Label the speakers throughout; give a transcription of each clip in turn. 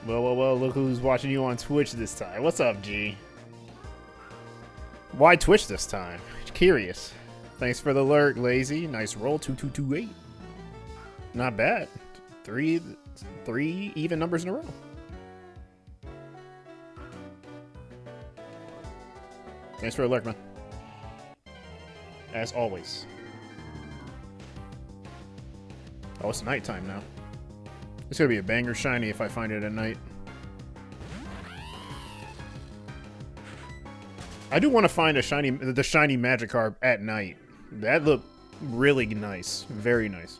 Speaker 1: Well, look who's watching you on Twitch this time. What's up, G? Why Twitch this time? Curious. Thanks for the alert, Lazy. Nice roll, 2228. Not bad. Three even numbers in a row. Thanks for the alert, man. As always. Oh, it's nighttime now. It's gonna be a banger shiny if I find it at night. I do want to find the shiny Magikarp at night. That looked really nice. Very nice.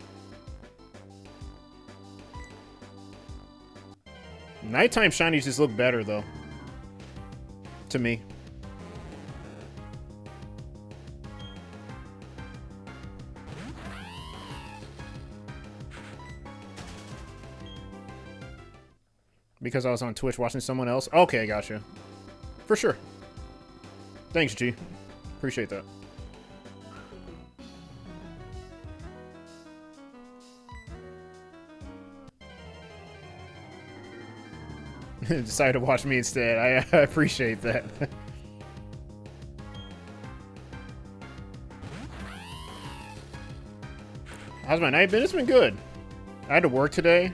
Speaker 1: Nighttime shinies just look better, though. To me. Because I was on Twitch watching someone else? Okay, gotcha. For sure. Thanks, G. Appreciate that. Decided to watch me instead. I appreciate that. How's my night been? It's been good. I had to work today,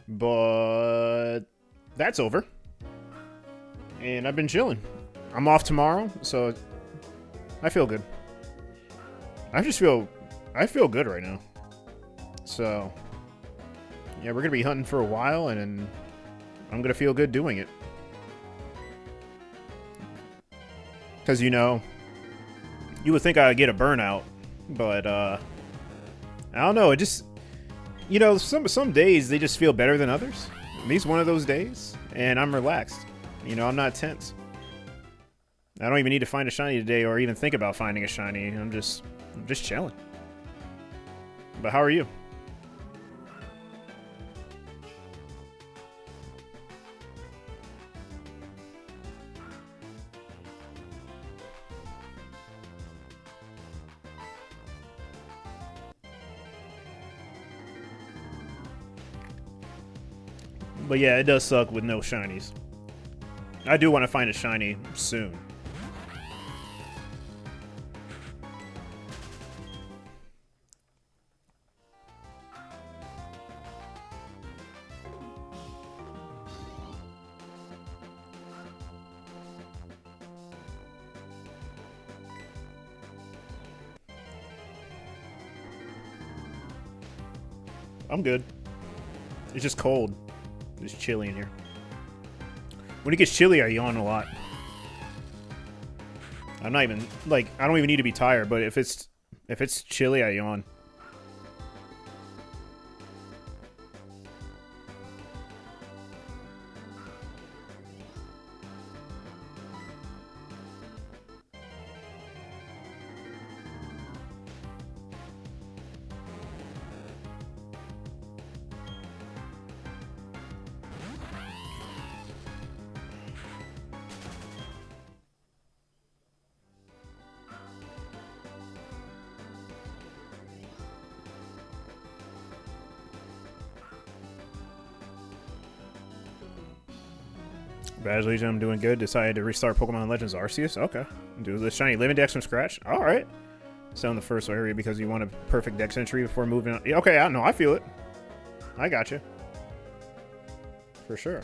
Speaker 1: but that's over. And I've been chilling. I'm off tomorrow, so I feel good. I feel good right now. So, yeah, we're gonna be hunting for a while, and I'm gonna feel good doing it. Because, you know, you would think I'd get a burnout, but, I don't know, it just, you know, some days they just feel better than others. These one of those days, and I'm relaxed. You know, I'm not tense. I don't even need to find a shiny today or even think about finding a shiny. I'm just chilling. But how are you? But yeah, it does suck with no shinies. I do want to find a shiny soon. I'm good. It's just cold. It's chilly in here. When it gets chilly, I yawn a lot. I'm not even, like, I don't even need to be tired, but if it's chilly, I yawn. Badge Legion, I'm doing good. Decided to restart Pokemon Legends Arceus. Okay. Do the shiny living dex from scratch. Alright. Sound the first area because you want a perfect dex entry before moving on. Yeah, okay, I know. I feel it. I got you. For sure.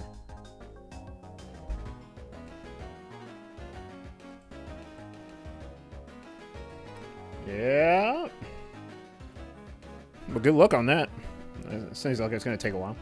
Speaker 1: Yeah. Well, good luck on that. It seems like it's going to take a while.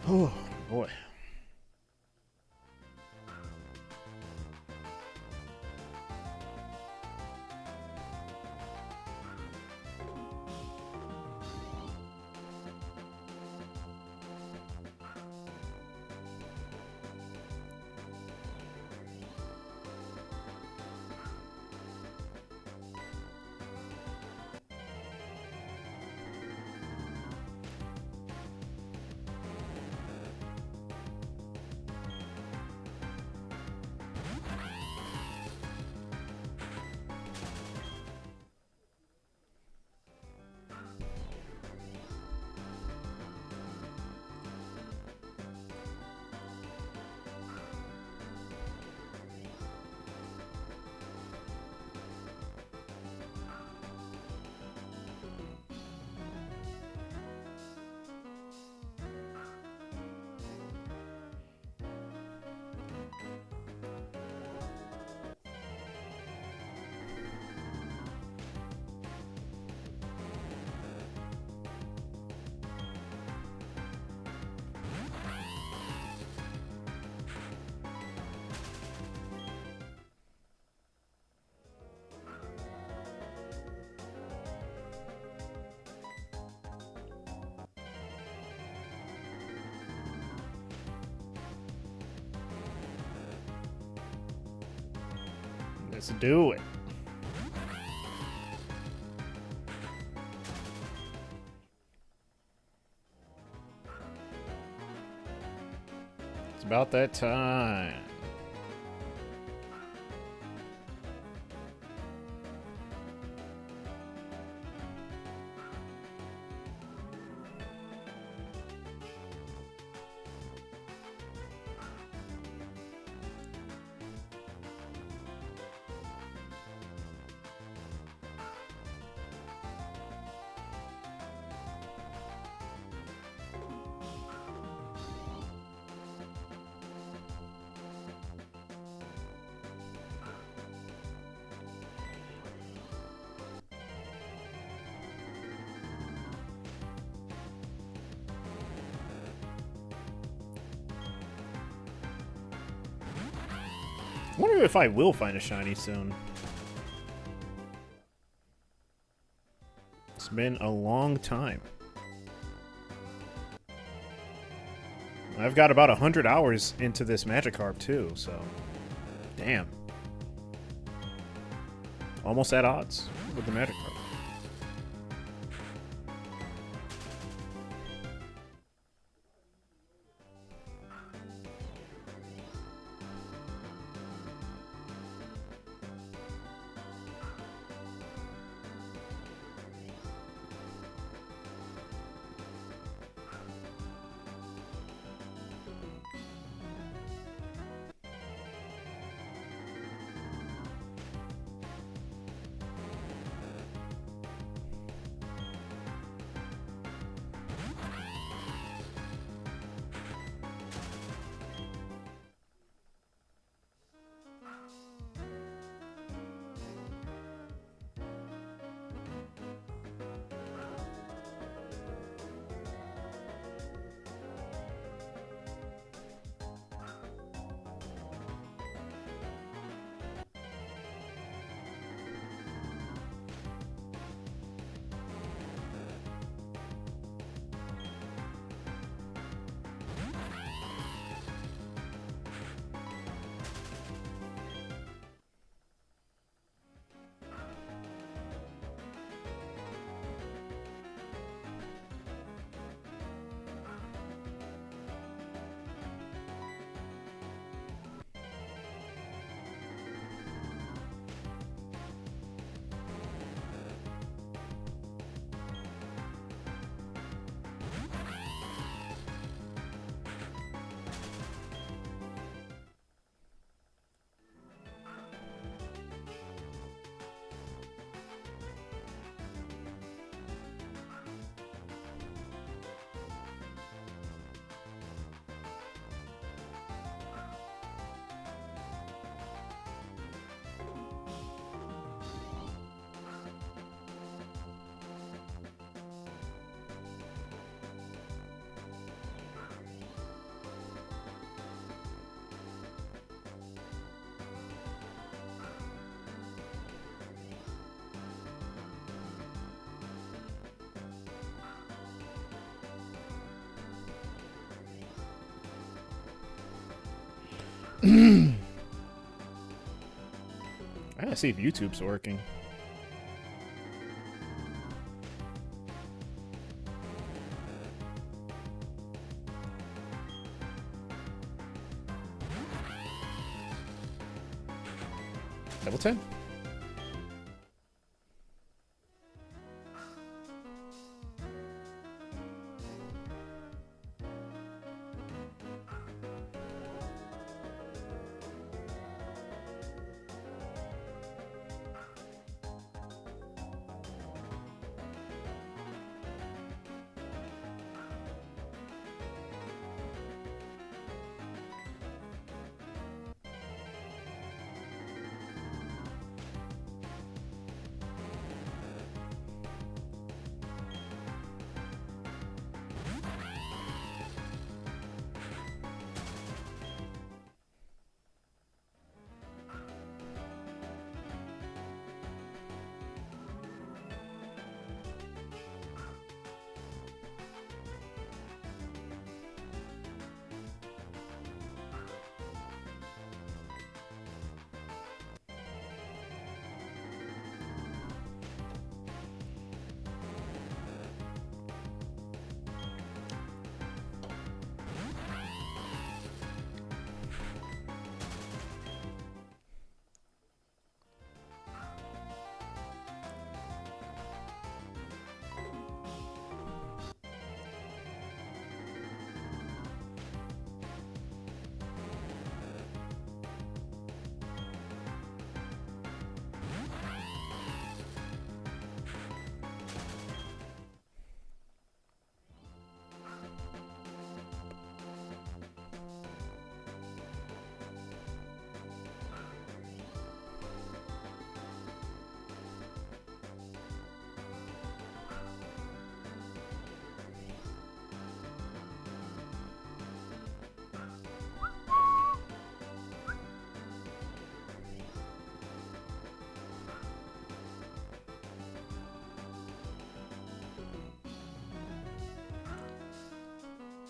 Speaker 1: Oh, boy. Let's do it. It's about that time. I wonder if I will find a shiny soon. It's been a long time. I've got about 100 hours into this Magikarp too, so... Damn. Almost at odds with the Magikarp. I gotta see if YouTube's working. Level 10.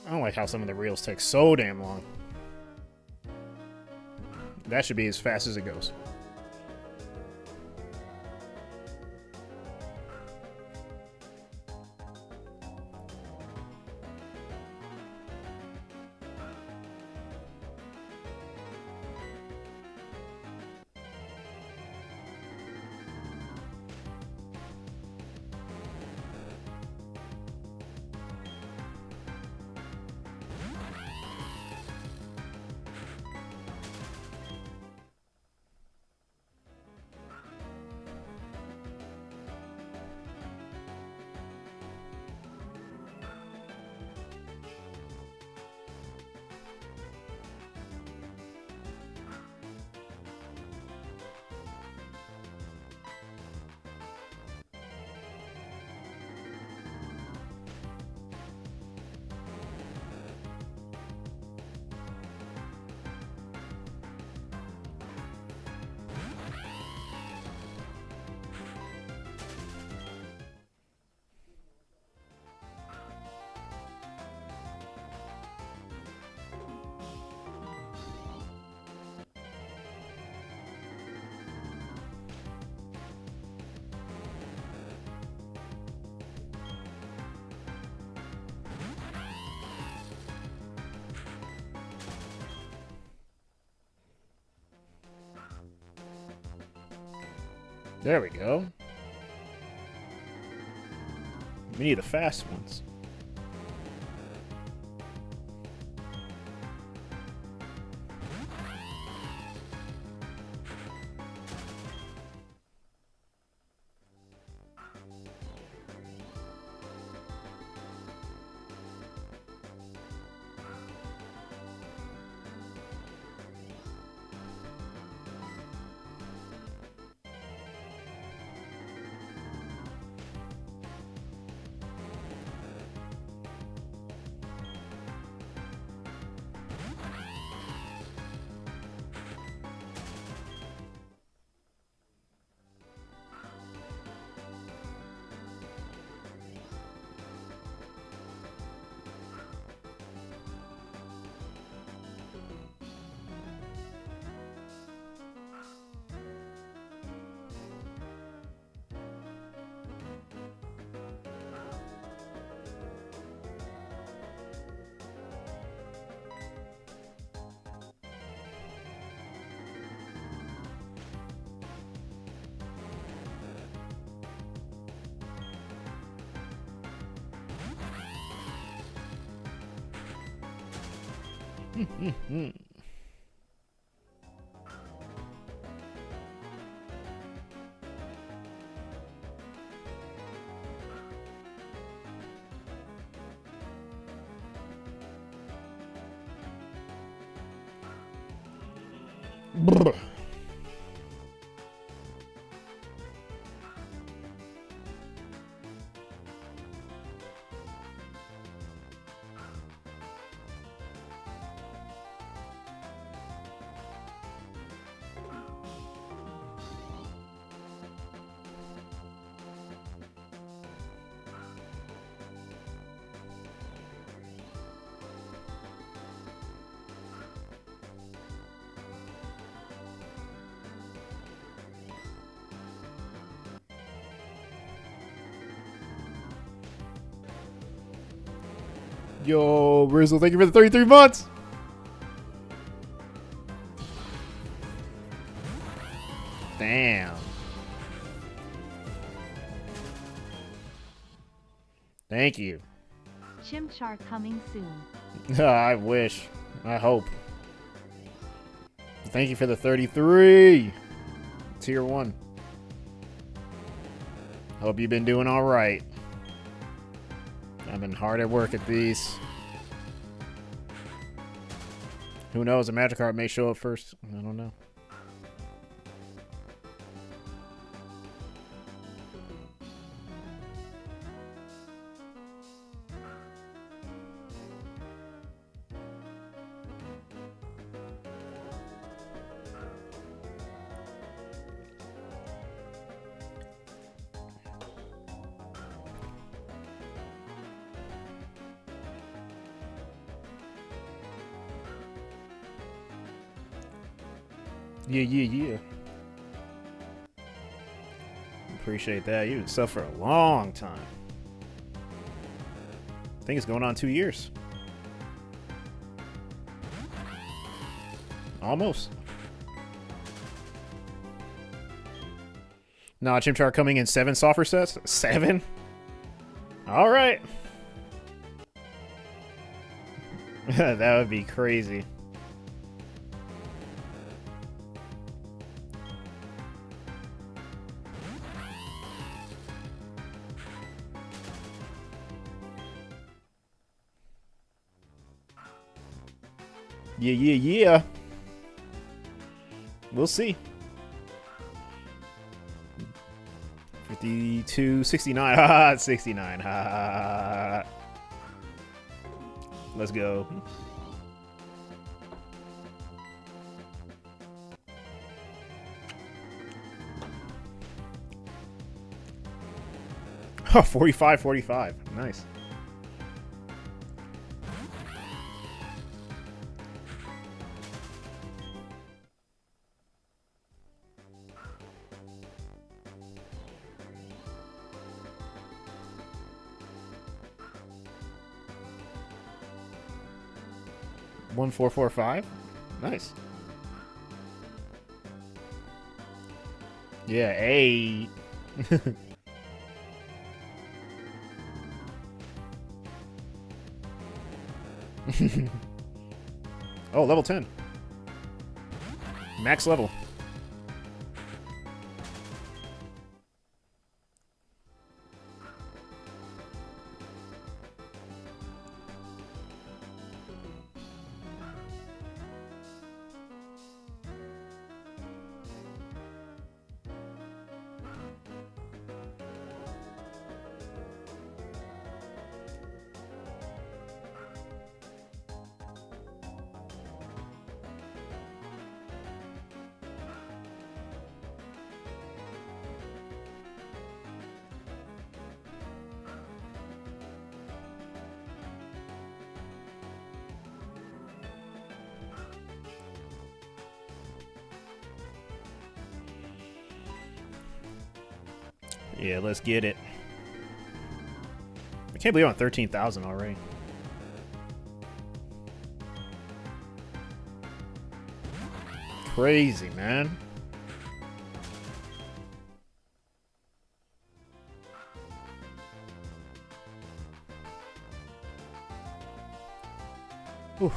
Speaker 1: I don't like how some of the reels take so damn long. That should be as fast as it goes. There we go. We need the fast ones. Brr. Yo, Rizzle, thank you for the 33 months. Damn. Thank you.
Speaker 2: Chimchar coming soon.
Speaker 1: I wish. I hope. Thank you for the 33. Tier 1. Hope you've been doing alright. I've been hard at work at these. Who knows? A Magikarp may show up first. I don't know. Yeah. Appreciate that. You've been stuff for a long time. I think it's going on 2 years. Almost. Nah, Chimchar coming in 7 software sets? 7? Alright. That would be crazy. Yeah. We'll see. 52, 69. Haha, 69. Ha. Let's go. Oh, 45, 45. Nice. One, 4, 4, 5. Nice. Yeah, 8. Oh, level 10. Max level. Yeah, let's get it. I can't believe I'm on 13,000 already. Crazy, man. Whew.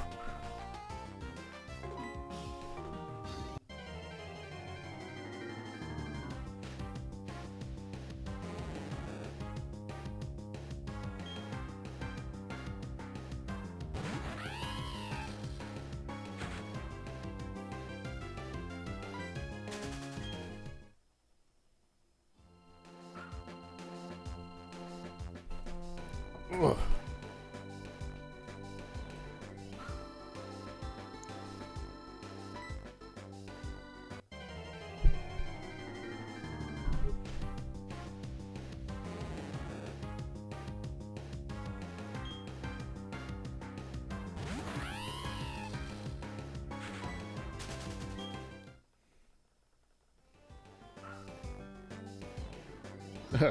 Speaker 1: Ugh.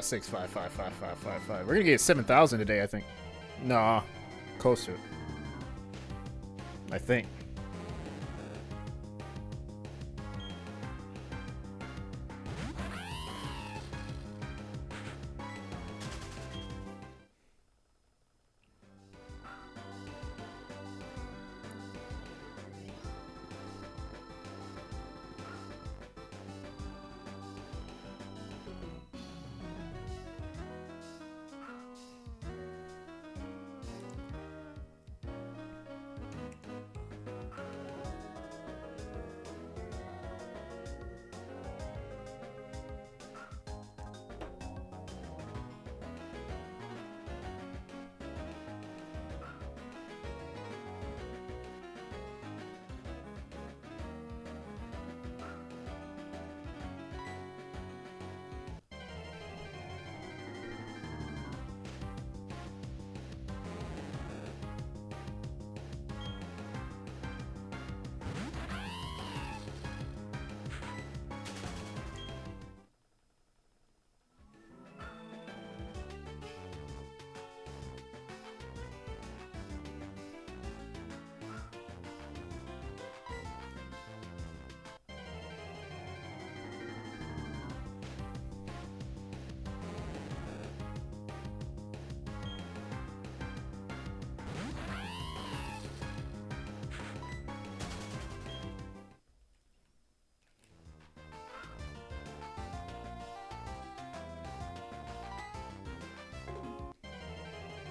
Speaker 1: Six five five five five five five. We're gonna get 7,000 today, I think. Nah, close to it. I think.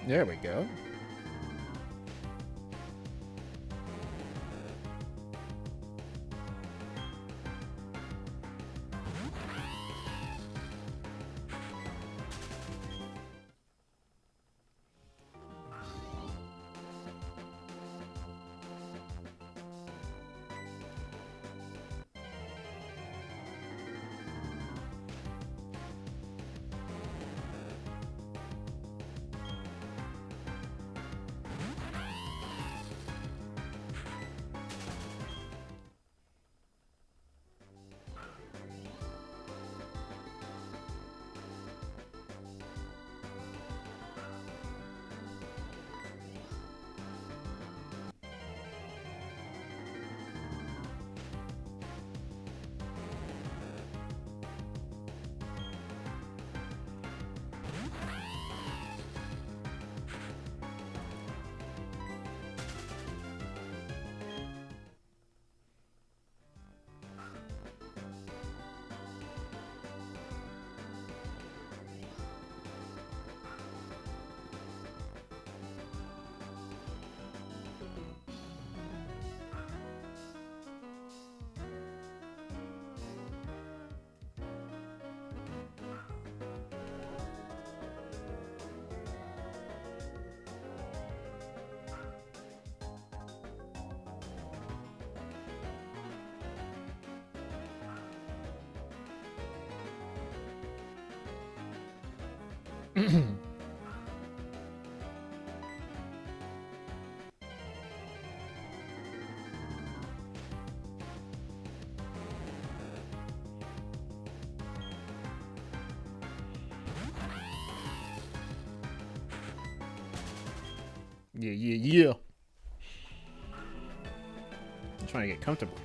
Speaker 1: There we go. Yeah, yeah, yeah. I'm trying to get comfortable.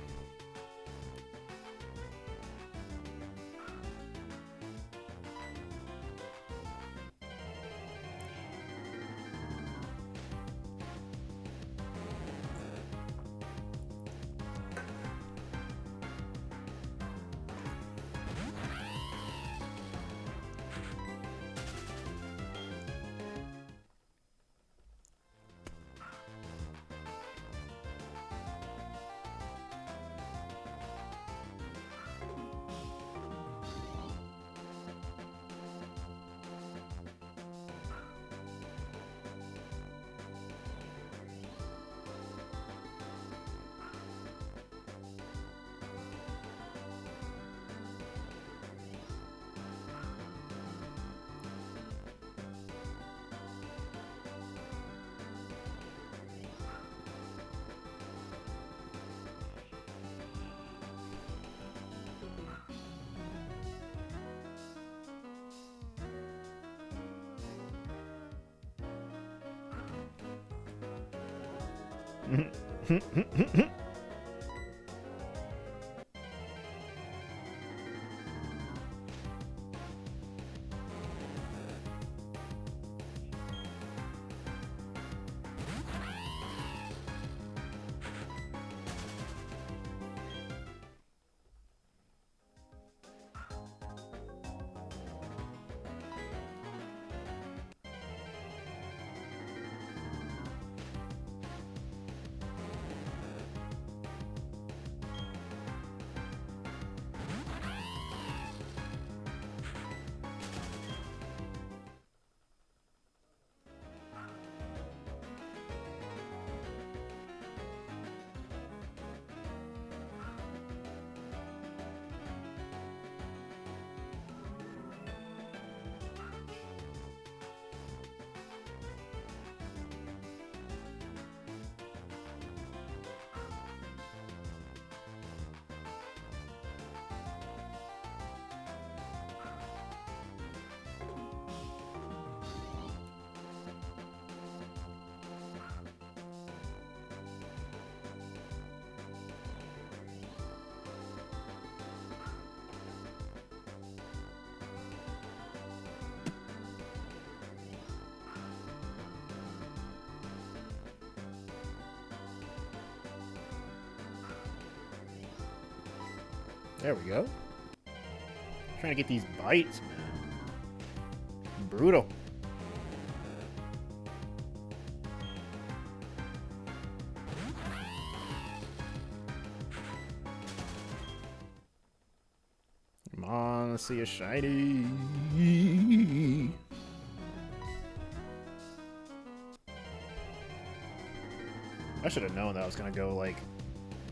Speaker 1: There we go. Trying to get these bites, man. Brutal. Come on, let's see a shiny. I should have known that I was gonna go like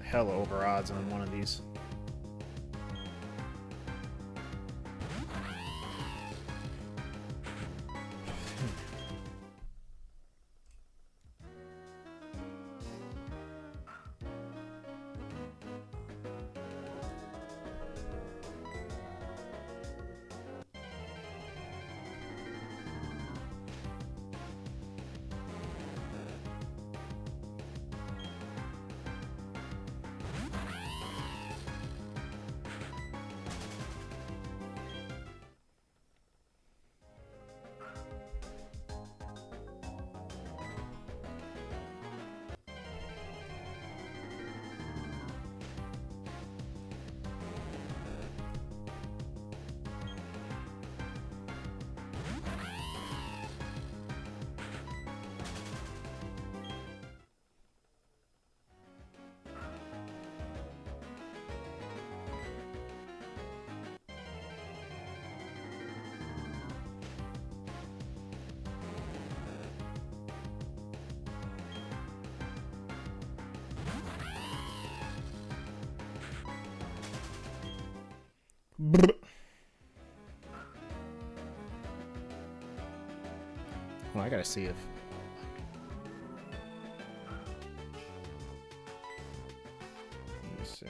Speaker 1: hella over odds on one of these. Brr. Well, I gotta see if... Let me see.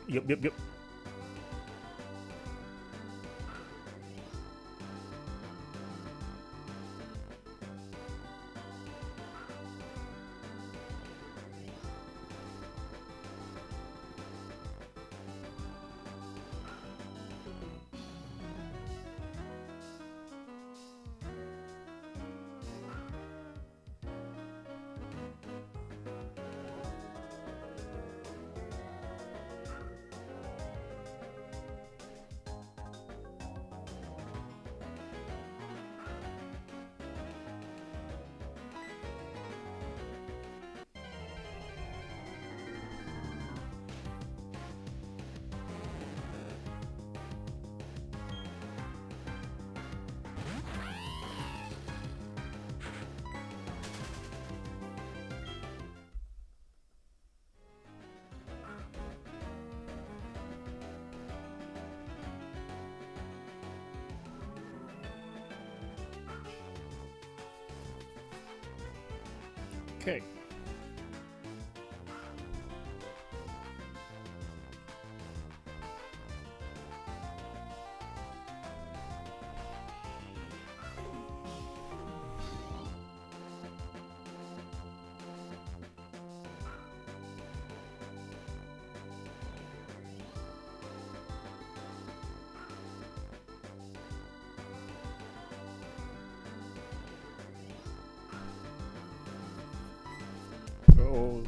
Speaker 1: Yep. Okay. Oh.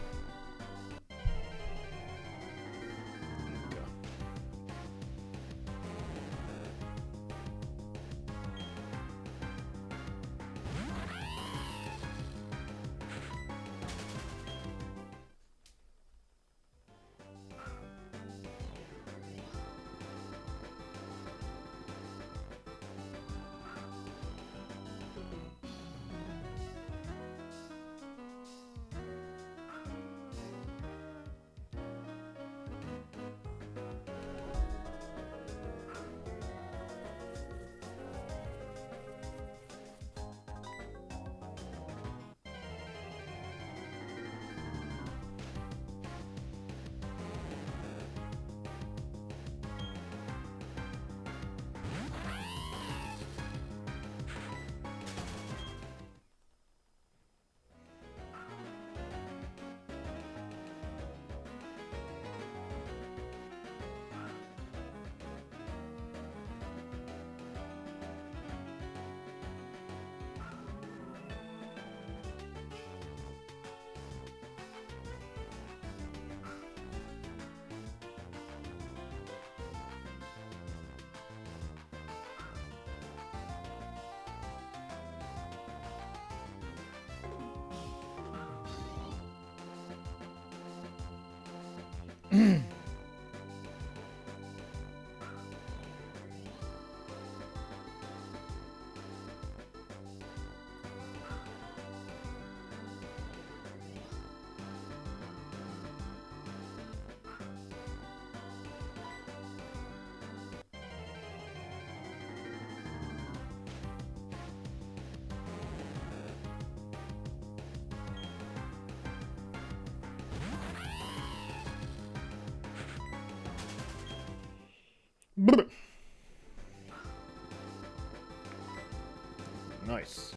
Speaker 1: Nice.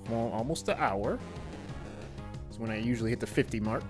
Speaker 1: Well, almost an hour. It's when I usually hit the 50 mark.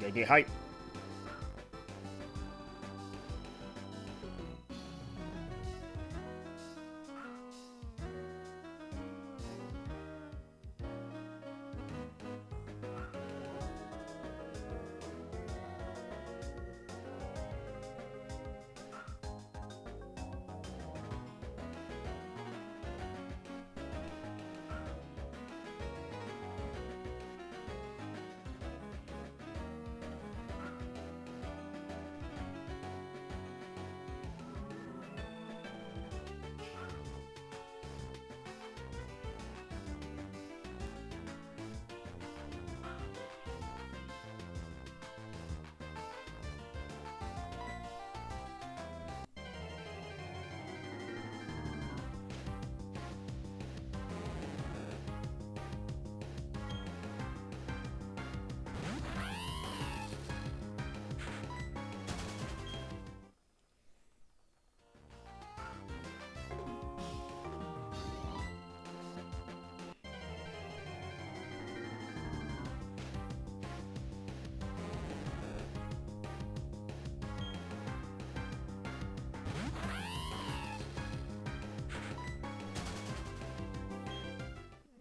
Speaker 1: Gotta get hype.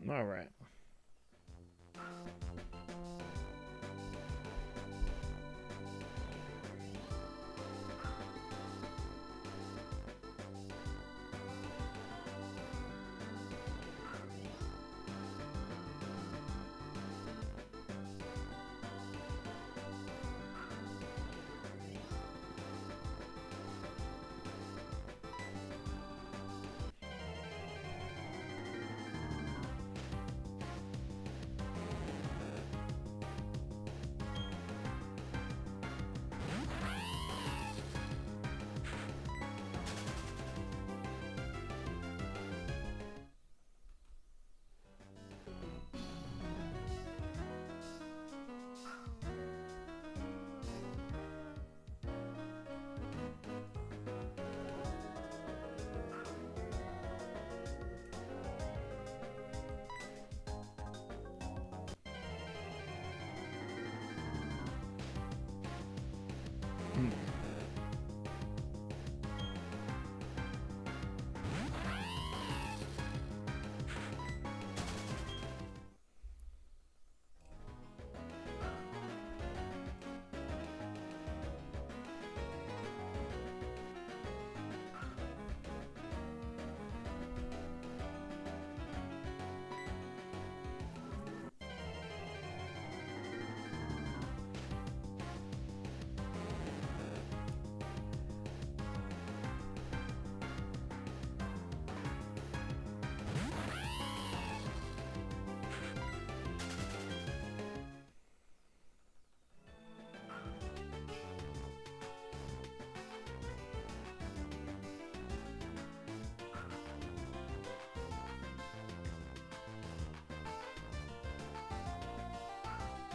Speaker 1: All right.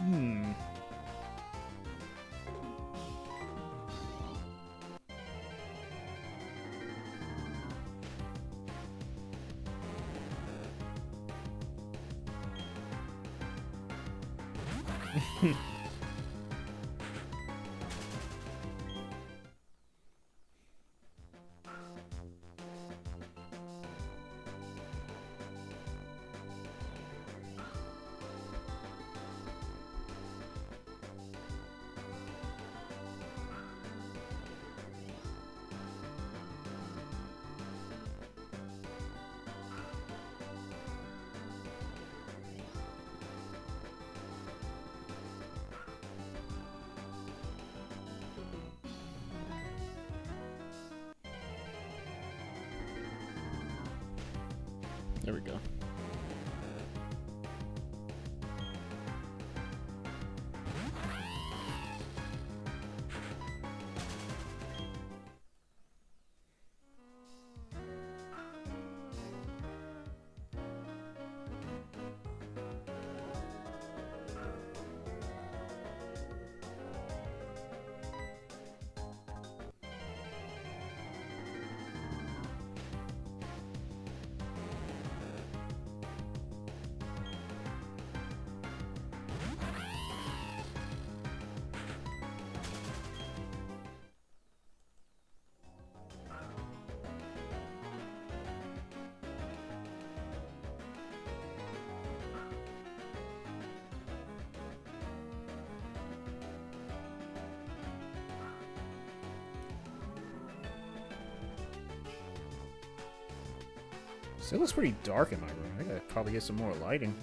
Speaker 1: Hmm. There we go. Still looks pretty dark in my room. I gotta probably get some more lighting.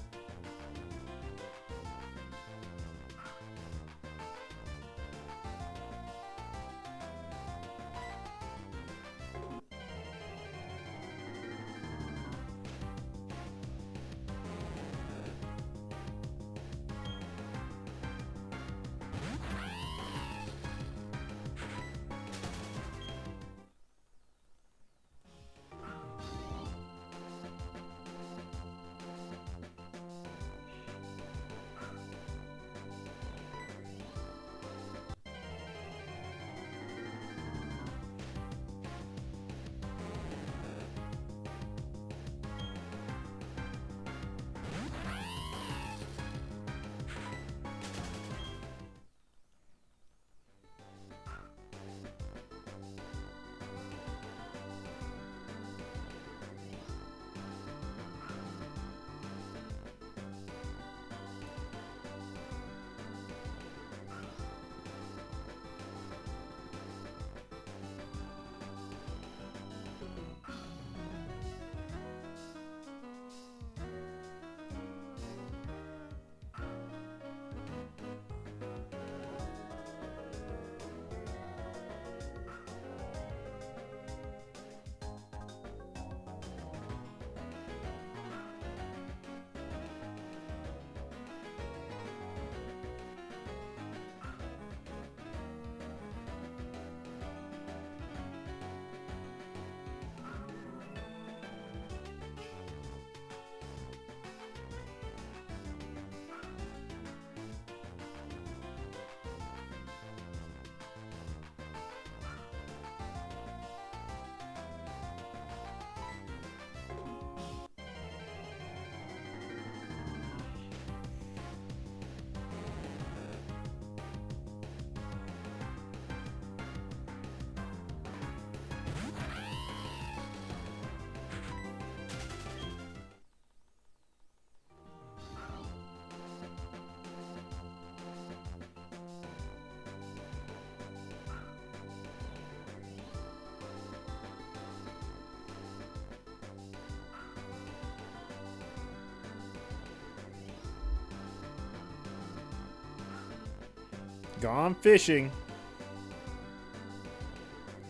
Speaker 1: Gone fishing.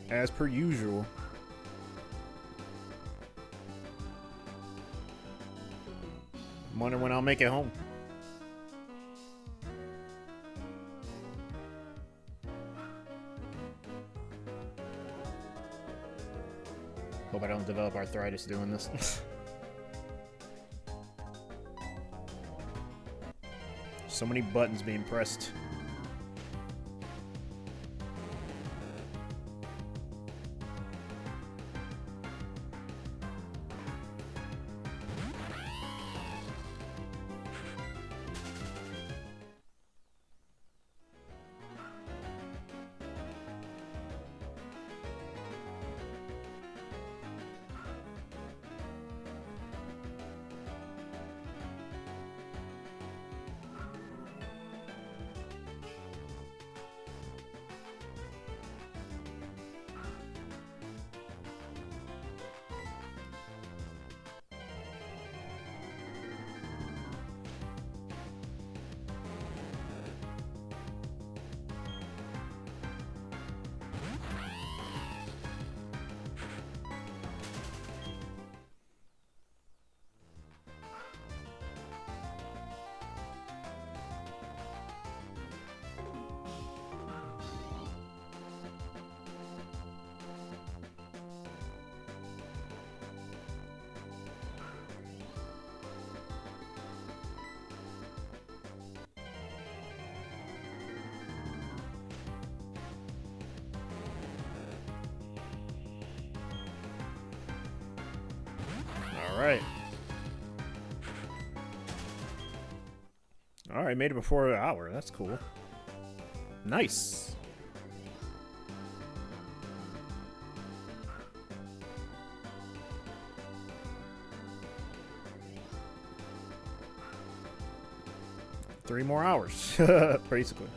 Speaker 1: As per usual. Wonder when I'll make it home. Hope I don't develop arthritis doing this. So many buttons being pressed. Alright. Alright, made it before an hour. That's cool. Nice. Three more hours, basically.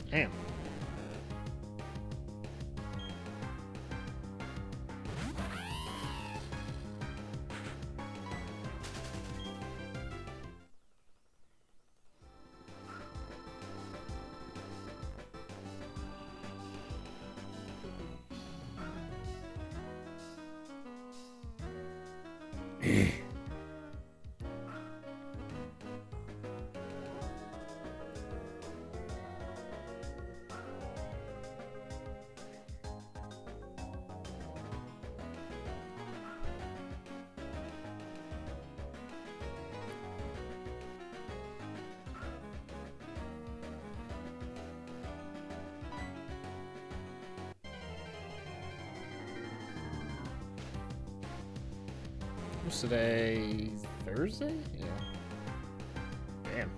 Speaker 1: Damn. What's today? Thursday? Yeah. Damn.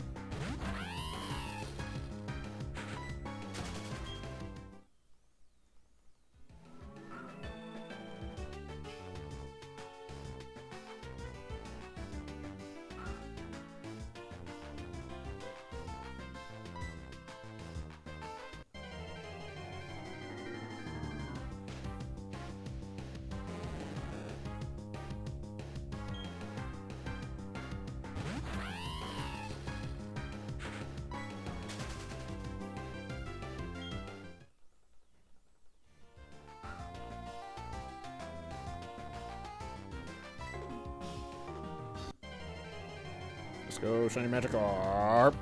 Speaker 1: Let's go, shiny Magikarp.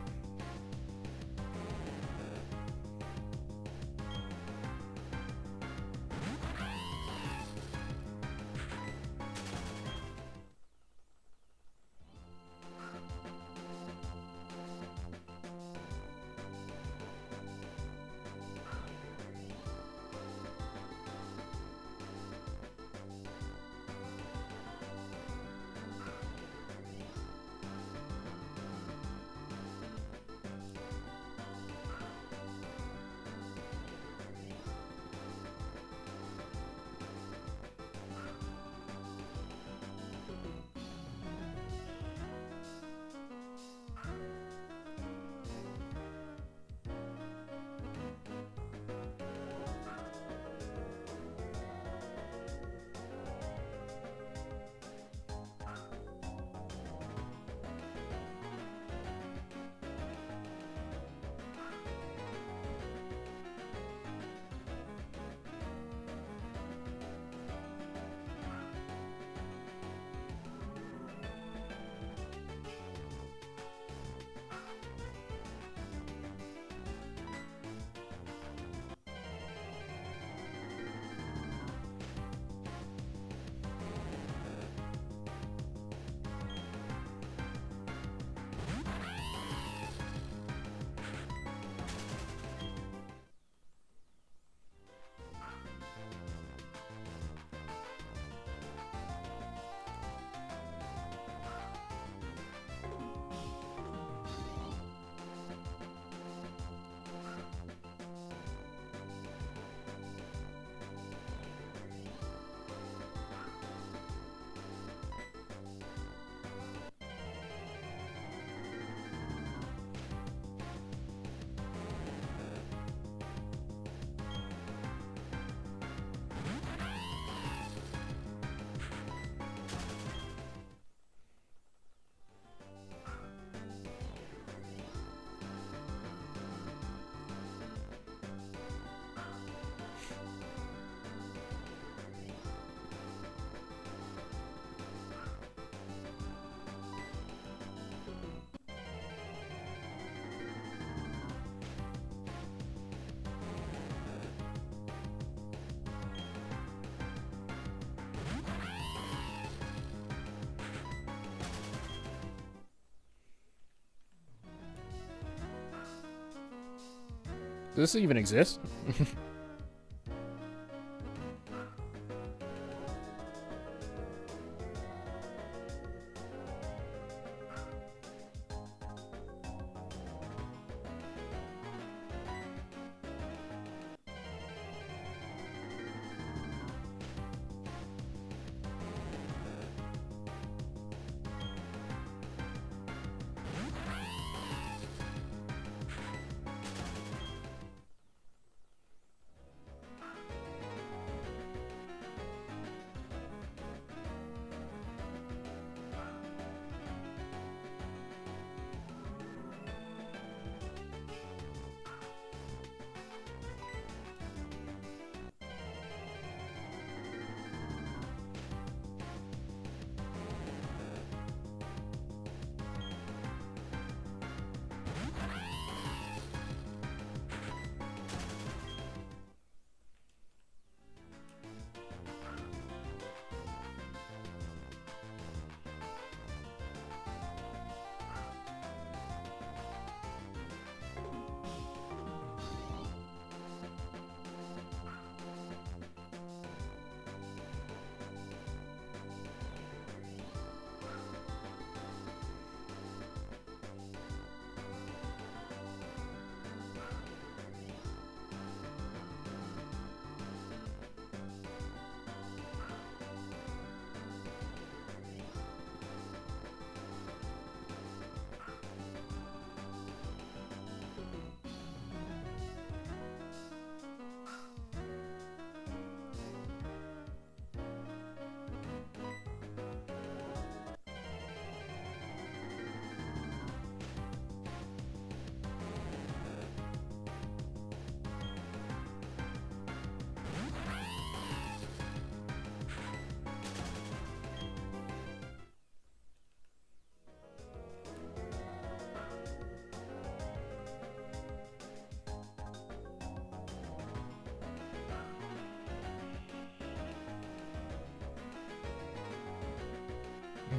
Speaker 1: Does this even exist?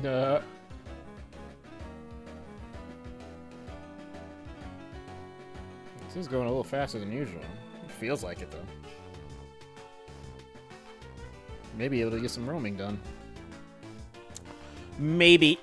Speaker 1: This is going a little faster than usual. It feels like it, though. Maybe able to get some roaming done. Maybe.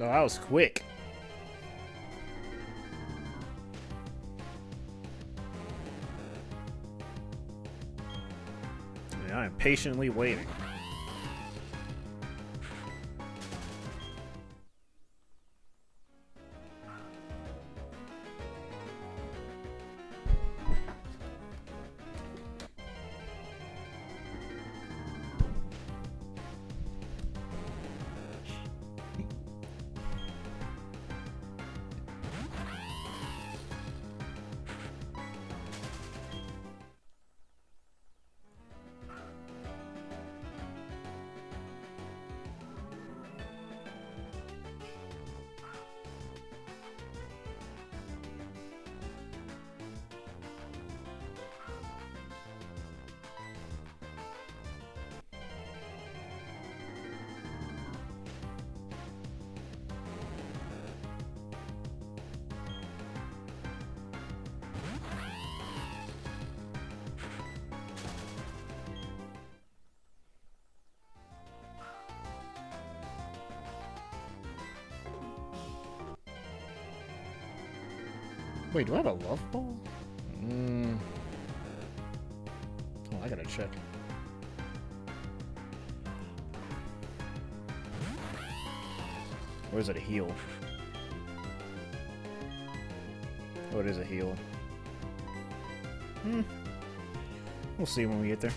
Speaker 1: Oh, that was quick. I am patiently waiting. Wait, do I have a love ball? Oh, I gotta check. Or is it a heal? Oh, it is a heal. We'll see when we get there.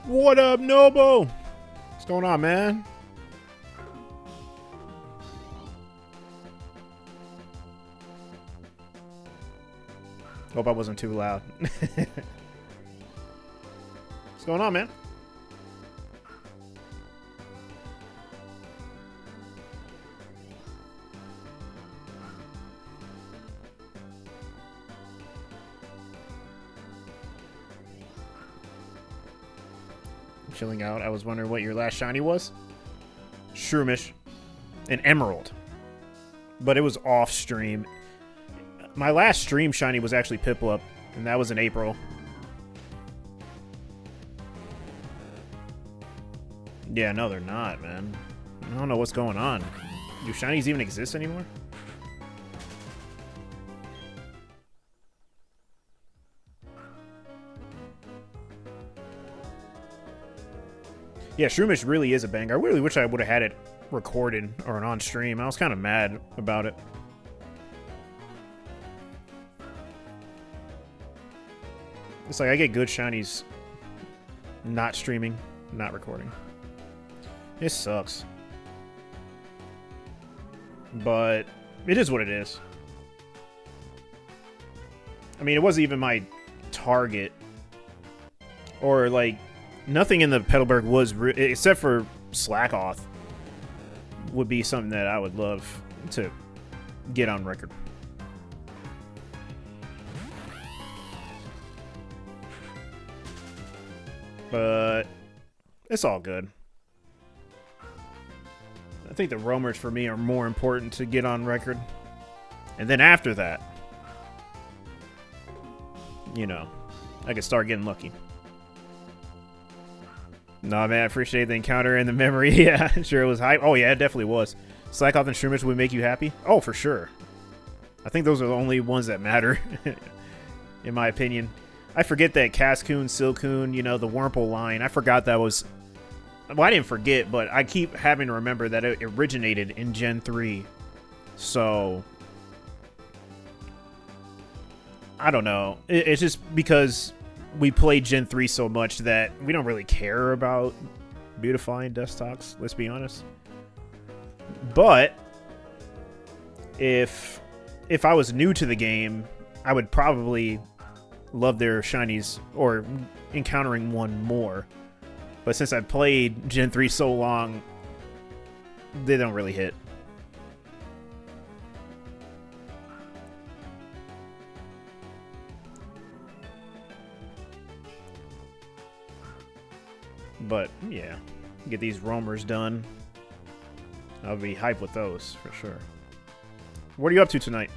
Speaker 1: What up, Nobo? What's going on, man? Hope I wasn't too loud. What's going on, man? Chilling out. I was wondering what your last shiny was. Shroomish. An emerald. But it was off stream. My last stream shiny was actually Piplup, and that was in April. Yeah, no, they're not, man. I don't know what's going on. Do shinies even exist anymore? Yeah, Shroomish really is a banger. I really wish I would have had it recorded or on stream. I was kind of mad about it. It's like I get good shinies not streaming, not recording. It sucks. But it is what it is. I mean, it wasn't even my target. Or, like, nothing in the Petalburg was, except for Slackoth, would be something that I would love to get on record. But it's all good. I think the roamers for me are more important to get on record. And then after that, you know, I can start getting lucky. Nah, man, I appreciate the encounter and the memory. Yeah, sure it was hype. Oh, yeah, it definitely was. Slackoth and Shroomish would make you happy? Oh, for sure. I think those are the only ones that matter, in my opinion. I forget that Cascoon, Silcoon, you know, the Wurmple line. I forgot that was... Well, I didn't forget, but I keep having to remember that it originated in Gen 3. So... I don't know. It's just because we play Gen 3 so much that we don't really care about beautifying Dustox, let's be honest. But... If I was new to the game, I would probably... love their shinies or encountering one more, but since I've played Gen 3 so long, they don't really hit. But yeah, get these roamers done. I'll be hyped with those for sure. What are you up to tonight?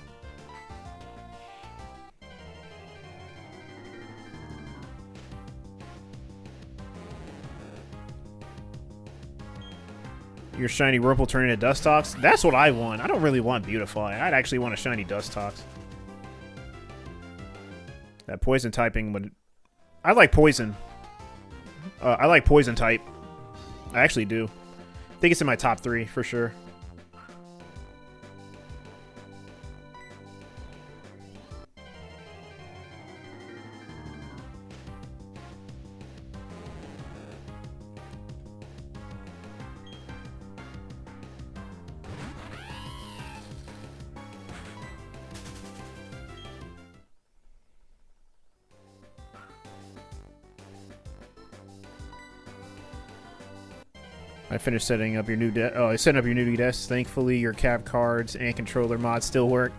Speaker 1: Your shiny Wurmple turning into Dustox? That's what I want. I don't really want Beautify. I'd actually want a shiny Dustox. That poison typing would... I like poison. I like poison type. I actually do. I think it's in my top 3 for sure. I finished setting up your new setting up your new desk. Thankfully, your cap cards and controller mods still work.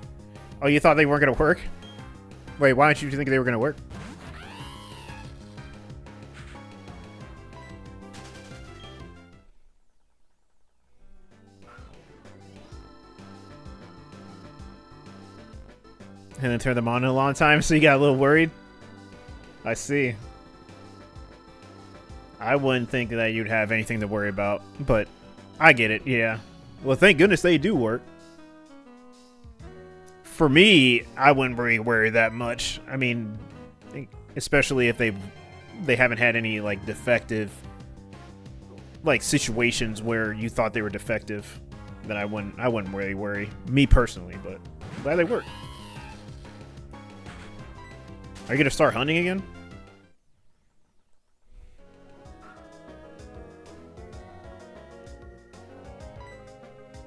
Speaker 1: Oh, you thought they weren't going to work? Wait, why didn't you think they were going to work? And then turn them on in a long time, so you got a little worried? I see. I wouldn't think that you'd have anything to worry about, but I get it, yeah. Well, thank goodness they do work. For me, I wouldn't really worry that much. I mean, especially if they haven't had any, like, defective, like, situations where you thought they were defective, then I wouldn't really worry. Me personally, but I'm glad they work. Are you going to start hunting again?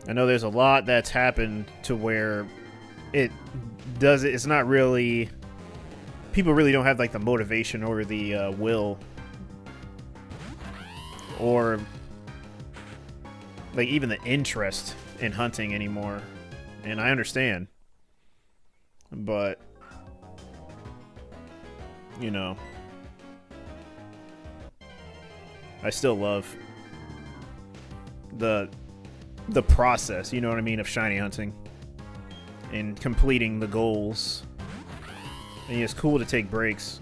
Speaker 1: I know there's a lot that's happened to where it's not really, people really don't have like the motivation or the will or like even the interest in hunting anymore. And I understand, but you know, I still love the process, you know what I mean, of shiny hunting and completing the goals. And it's cool to take breaks,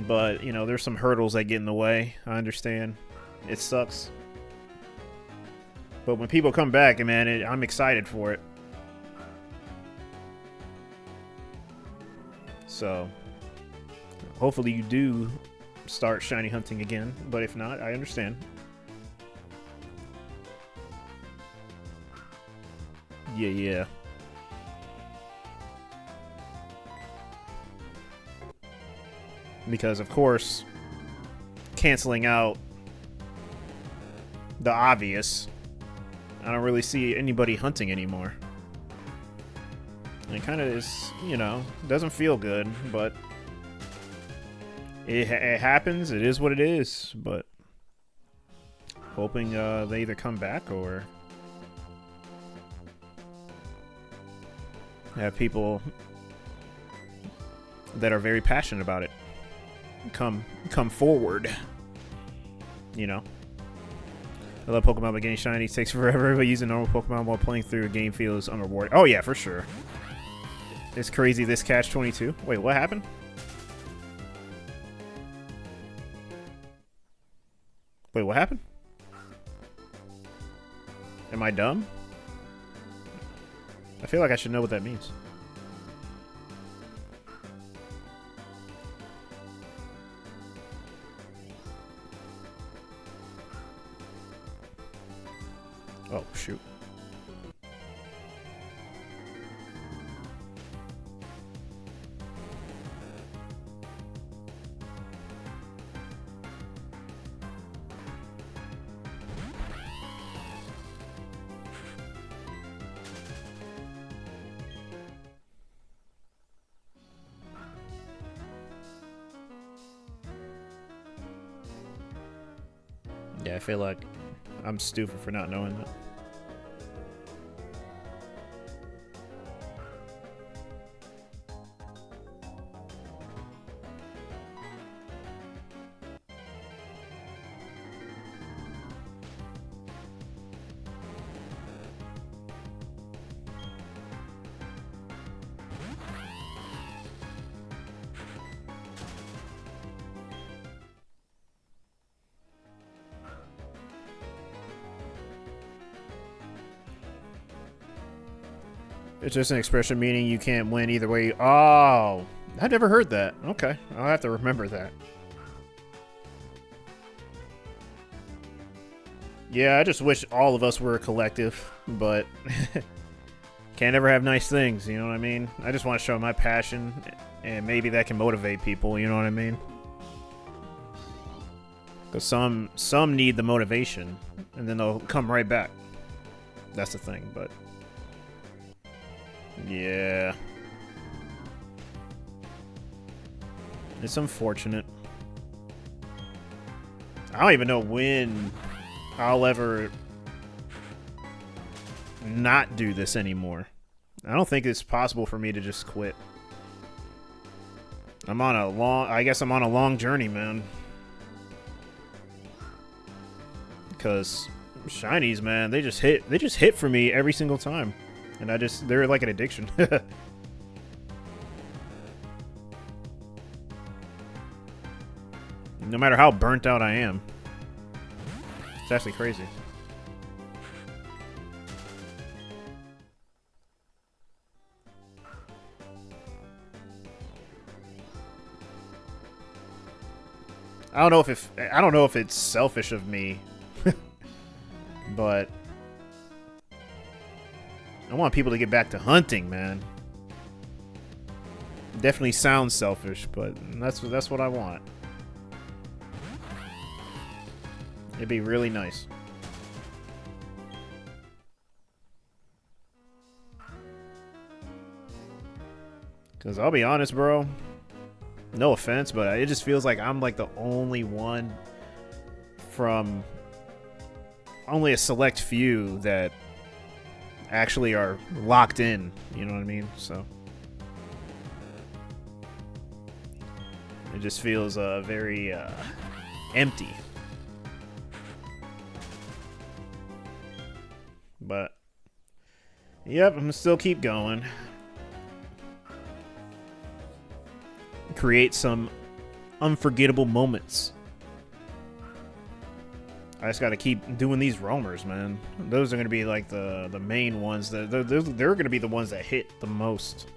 Speaker 1: but you know, there's some hurdles that get in the way. I understand, it sucks, but when people come back, and man, I'm excited for it. So hopefully you do start shiny hunting again, but if not, I understand. Yeah. Because, of course, canceling out the obvious, I don't really see anybody hunting anymore. And it kind of is, you know, doesn't feel good, but it happens. It is what it is, but hoping they either come back or have people that are very passionate about it come forward. You know, I love Pokemon, but getting shiny takes forever. But using normal Pokemon while playing through a game feels unrewarding. Oh yeah, for sure. It's crazy, this catch-22. Wait, what happened? Wait, what happened? Am I dumb? I feel like I should know what that means. Oh, shoot. Yeah, I feel like I'm stupid for not knowing that. It's just an expression meaning you can't win either way. Oh, I never heard that. Okay, I'll have to remember that. Yeah, I just wish all of us were a collective, but can't ever have nice things, you know what I mean? I just want to show my passion, and maybe that can motivate people, you know what I mean? Because some need the motivation, and then they'll come right back. That's the thing, but yeah, it's unfortunate. I don't even know when I'll ever not do this anymore. I don't think it's possible for me to just quit. I guess I'm on a long journey, man. Because shinies, man, they just hit for me every single time. And they're like an addiction. No matter how burnt out I am. It's actually crazy. I don't know if it's selfish of me, but I want people to get back to hunting, man. Definitely sounds selfish, but that's what I want. It'd be really nice. Because I'll be honest, bro. No offense, but it just feels like I'm like the only one from only a select few that actually are locked in. You know what I mean? So it just feels very empty. But yep, I'm gonna still keep going. Create some unforgettable moments. I just gotta keep doing these roamers, man. Those are gonna be like the main ones. They're gonna be the ones that hit the most.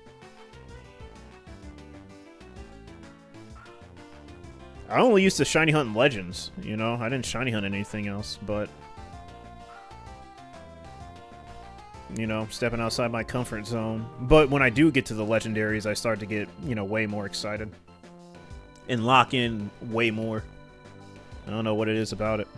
Speaker 1: I only used to shiny hunt in Legends, you know? I didn't shiny hunt anything else, but you know, stepping outside my comfort zone. But when I do get to the legendaries, I start to get, you know, way more excited. And lock in way more. I don't know what it is about it.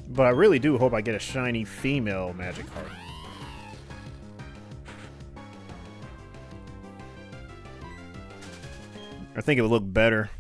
Speaker 1: But I really do hope I get a shiny female Magikarp. I think it would look better.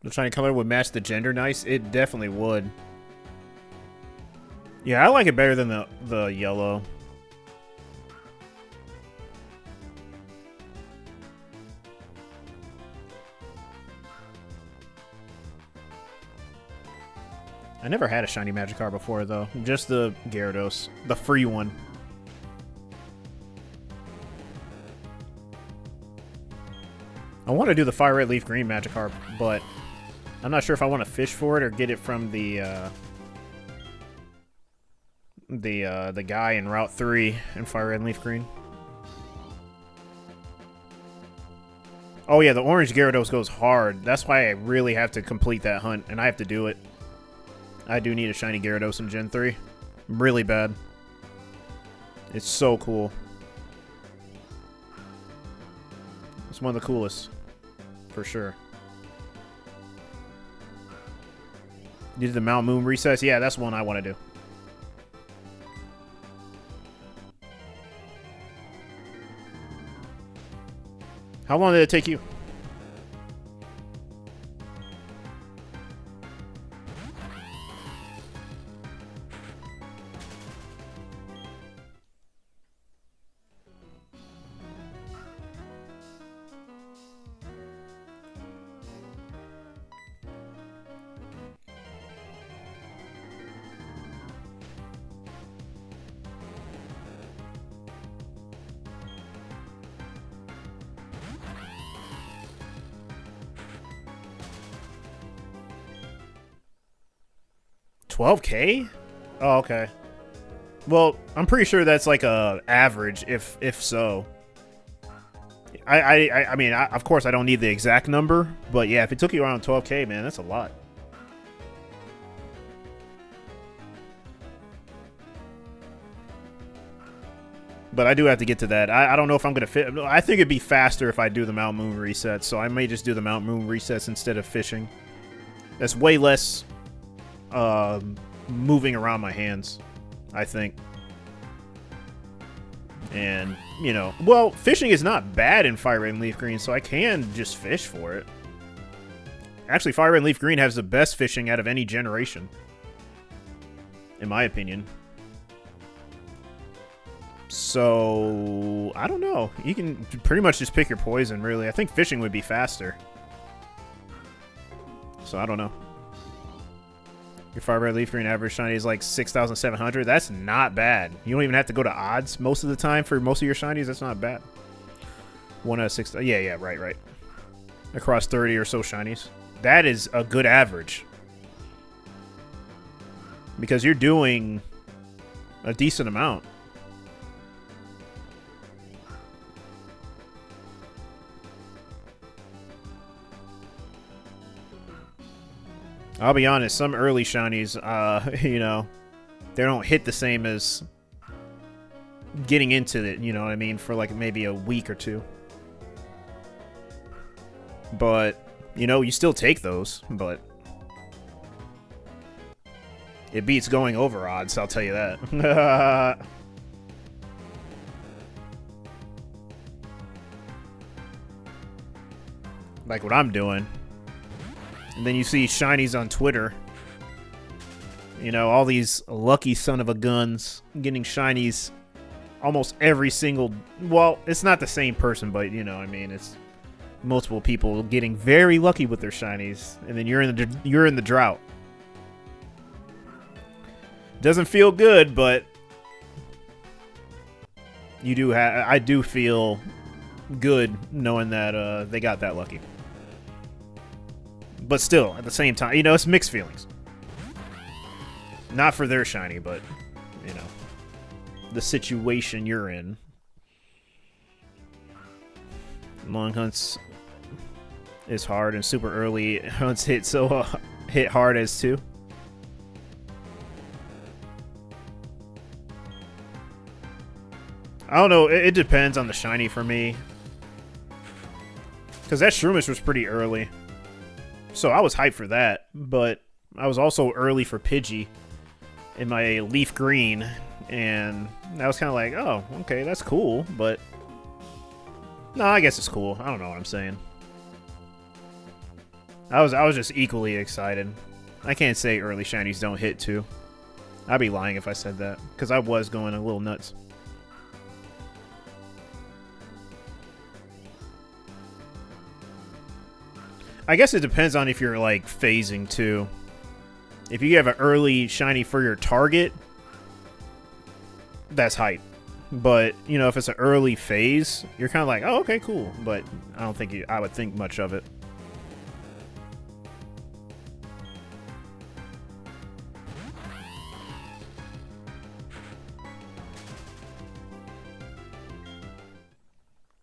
Speaker 1: They're trying to come up with match the gender nice. It definitely would. Yeah, I like it better than the yellow. I never had a shiny Magikarp before, though. Just the Gyarados. The free one. I want to do the Fire Red Leaf Green Magikarp, but I'm not sure if I want to fish for it or get it from the guy in Route 3 in Fire Red Leaf Green. Oh yeah, the orange Gyarados goes hard. That's why I really have to complete that hunt, and I have to do it. I do need a shiny Gyarados in Gen 3. Really bad. It's so cool. It's one of the coolest. For sure. You did the Mount Moon recess? Yeah, that's one I want to do. How long did it take you? $12K? Oh, okay. Well, I'm pretty sure that's like a average, if so. I mean, of course, I don't need the exact number, but yeah, if it took you around 12K, man, that's a lot. But I do have to get to that. I don't know if I'm going to fit. I think it'd be faster if I do the Mount Moon reset, so I may just do the Mount Moon resets instead of fishing. That's way less moving around my hands, I think. And, you know, well, fishing is not bad in Fire Red and Leaf Green, so I can just fish for it. Actually, Fire Red and Leaf Green has the best fishing out of any generation. in my opinion. So, I don't know. You can pretty much just pick your poison, really. I think fishing would be faster. So, I don't know. Your fire red leaf green average shiny is like 6,700. That's not bad. You don't even have to go to odds most of the time for most of your shinies. That's not bad. 1 out of 6. Yeah, right. Across 30 or so shinies. That is a good average. Because you're doing a decent amount. I'll be honest, some early shinies, you know, they don't hit the same as getting into it, you know what I mean, for like maybe a week or two. But, you know, you still take those, but it beats going over odds, I'll tell you that. Like what I'm doing. And then you see shinies on Twitter. You know, all these lucky son of a guns getting shinies almost every single... Well, it's not the same person, but, you know, I mean, it's multiple people getting very lucky with their shinies. And then you're in the drought. Doesn't feel good, but you do I do feel good knowing that they got that lucky. But still, at the same time, you know, it's mixed feelings. Not for their shiny, but, you know, the situation you're in. Long hunts is hard, and super early hunts hit hard as too. I don't know, it depends on the shiny for me. Because that Shroomish was pretty early. So I was hyped for that, but I was also early for Pidgey in my Leaf Green, and I was kind of like, oh, okay, that's cool, but no, I guess it's cool. I don't know what I'm saying. I was just equally excited. I can't say early shinies don't hit too. I'd be lying if I said that, because I was going a little nuts. I guess it depends on if you're, like, phasing, too. If you have an early shiny for your target, that's hype. But, you know, if it's an early phase, you're kind of like, oh, okay, cool. But I don't think I would think much of it.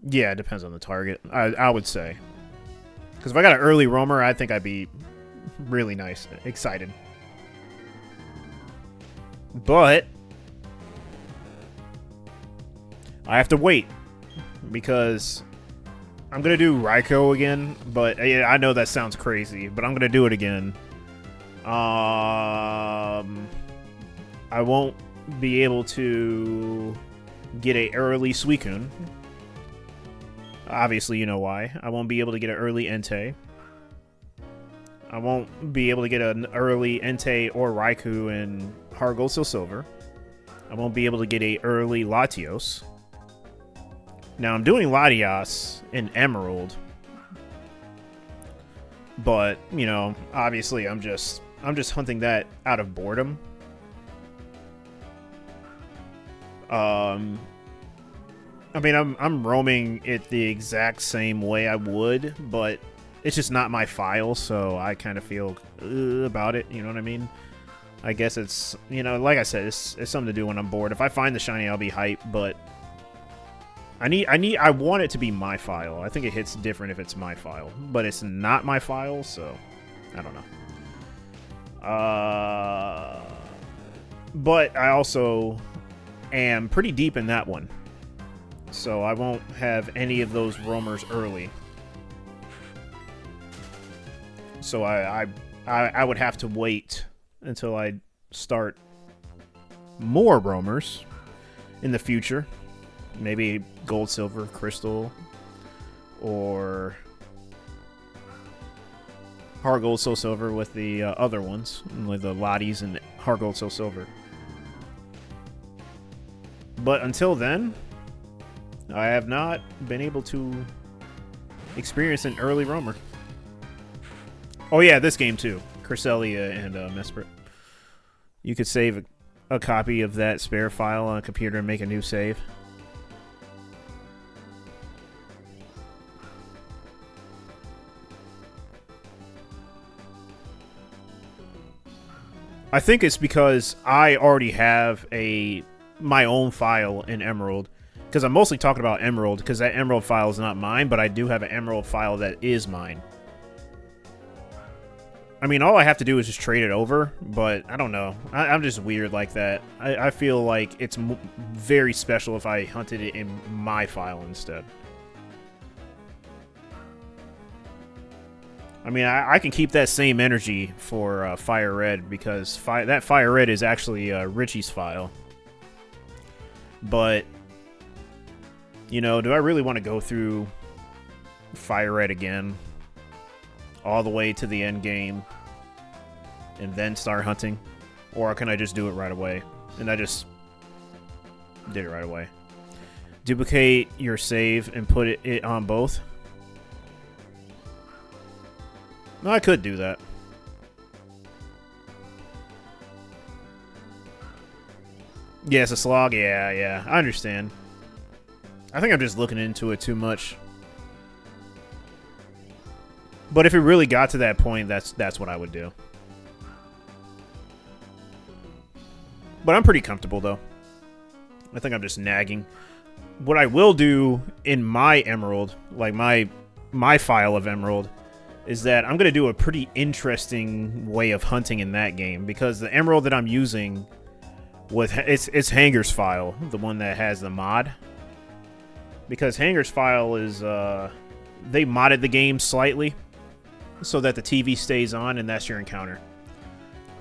Speaker 1: Yeah, it depends on the target, I would say. Because if I got an early roamer, I think I'd be really excited. But I have to wait because I'm going to do Raikou again. But yeah, I know that sounds crazy, but I'm going to do it again. I won't be able to get an early Suicune. Obviously, you know why. I won't be able to get an early Entei. I won't be able to get an early Entei or Raikou in Heart Gold Soul Silver. I won't be able to get an early Latios. Now, I'm doing Latios in Emerald. But, you know, obviously I'm just hunting that out of boredom. I mean, I'm roaming it the exact same way I would, but it's just not my file, so I kind of feel about it, you know what I mean? I guess it's, you know, like I said, it's something to do when I'm bored. If I find the shiny, I'll be hyped, but I want it to be my file. I think it hits different if it's my file, but it's not my file, so I don't know. But I also am pretty deep in that one. So I won't have any of those roamers early. So I would have to wait until I start more roamers in the future. Maybe gold, silver, crystal, or Heart Gold, Soul Silver with the other ones, like the Lotties and Heart Gold, Soul Silver. But until then, I have not been able to experience an early roamer. Oh yeah, this game too. Cresselia and Mesprit. You could save a copy of that spare file on a computer and make a new save. I think it's because I already have my own file in Emerald. Because I'm mostly talking about Emerald, because that Emerald file is not mine, but I do have an Emerald file that is mine. I mean, all I have to do is just trade it over, but I don't know. I'm just weird like that. I feel like it's very special if I hunted it in my file instead. I mean, I can keep that same energy for Fire Red, because that Fire Red is actually Richie's file. But, you know, do I really want to go through Fire Red again? All the way to the end game and then start hunting? Or can I just do it right away? And I just did it right away. Duplicate your save and put it on both. No, I could do that. Yeah, it's a slog. Yeah, I understand. I think I'm just looking into it too much. But if it really got to that point, that's what I would do. But I'm pretty comfortable, though. I think I'm just nagging. What I will do in my Emerald, like my file of Emerald, is that I'm going to do a pretty interesting way of hunting in that game. Because the Emerald that I'm using, it's Hanger's file, the one that has the mod. Because Hanger's file is, they modded the game slightly so that the TV stays on and that's your encounter.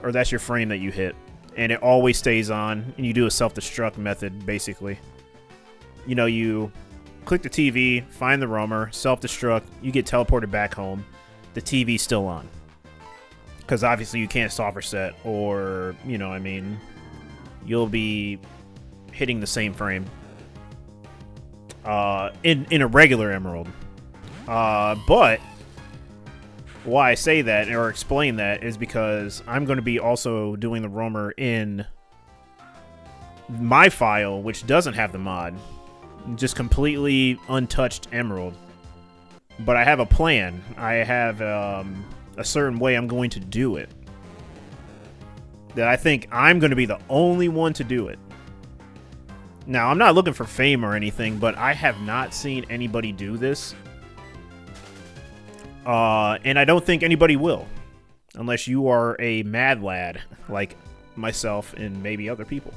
Speaker 1: Or that's your frame that you hit. And it always stays on, and you do a self-destruct method, basically. You know, you click the TV, find the roamer, self-destruct, you get teleported back home. The TV's still on. Because obviously you can't soft reset, or, you know, I mean, you'll be hitting the same frame. In a regular Emerald. But why I say that, or explain that, is because I'm going to be also doing the roamer in my file, which doesn't have the mod. Just completely untouched Emerald. But I have a plan. I have a certain way I'm going to do it. That I think I'm going to be the only one to do it. Now, I'm not looking for fame or anything, but I have not seen anybody do this. And I don't think anybody will. Unless you are a mad lad, like myself and maybe other people.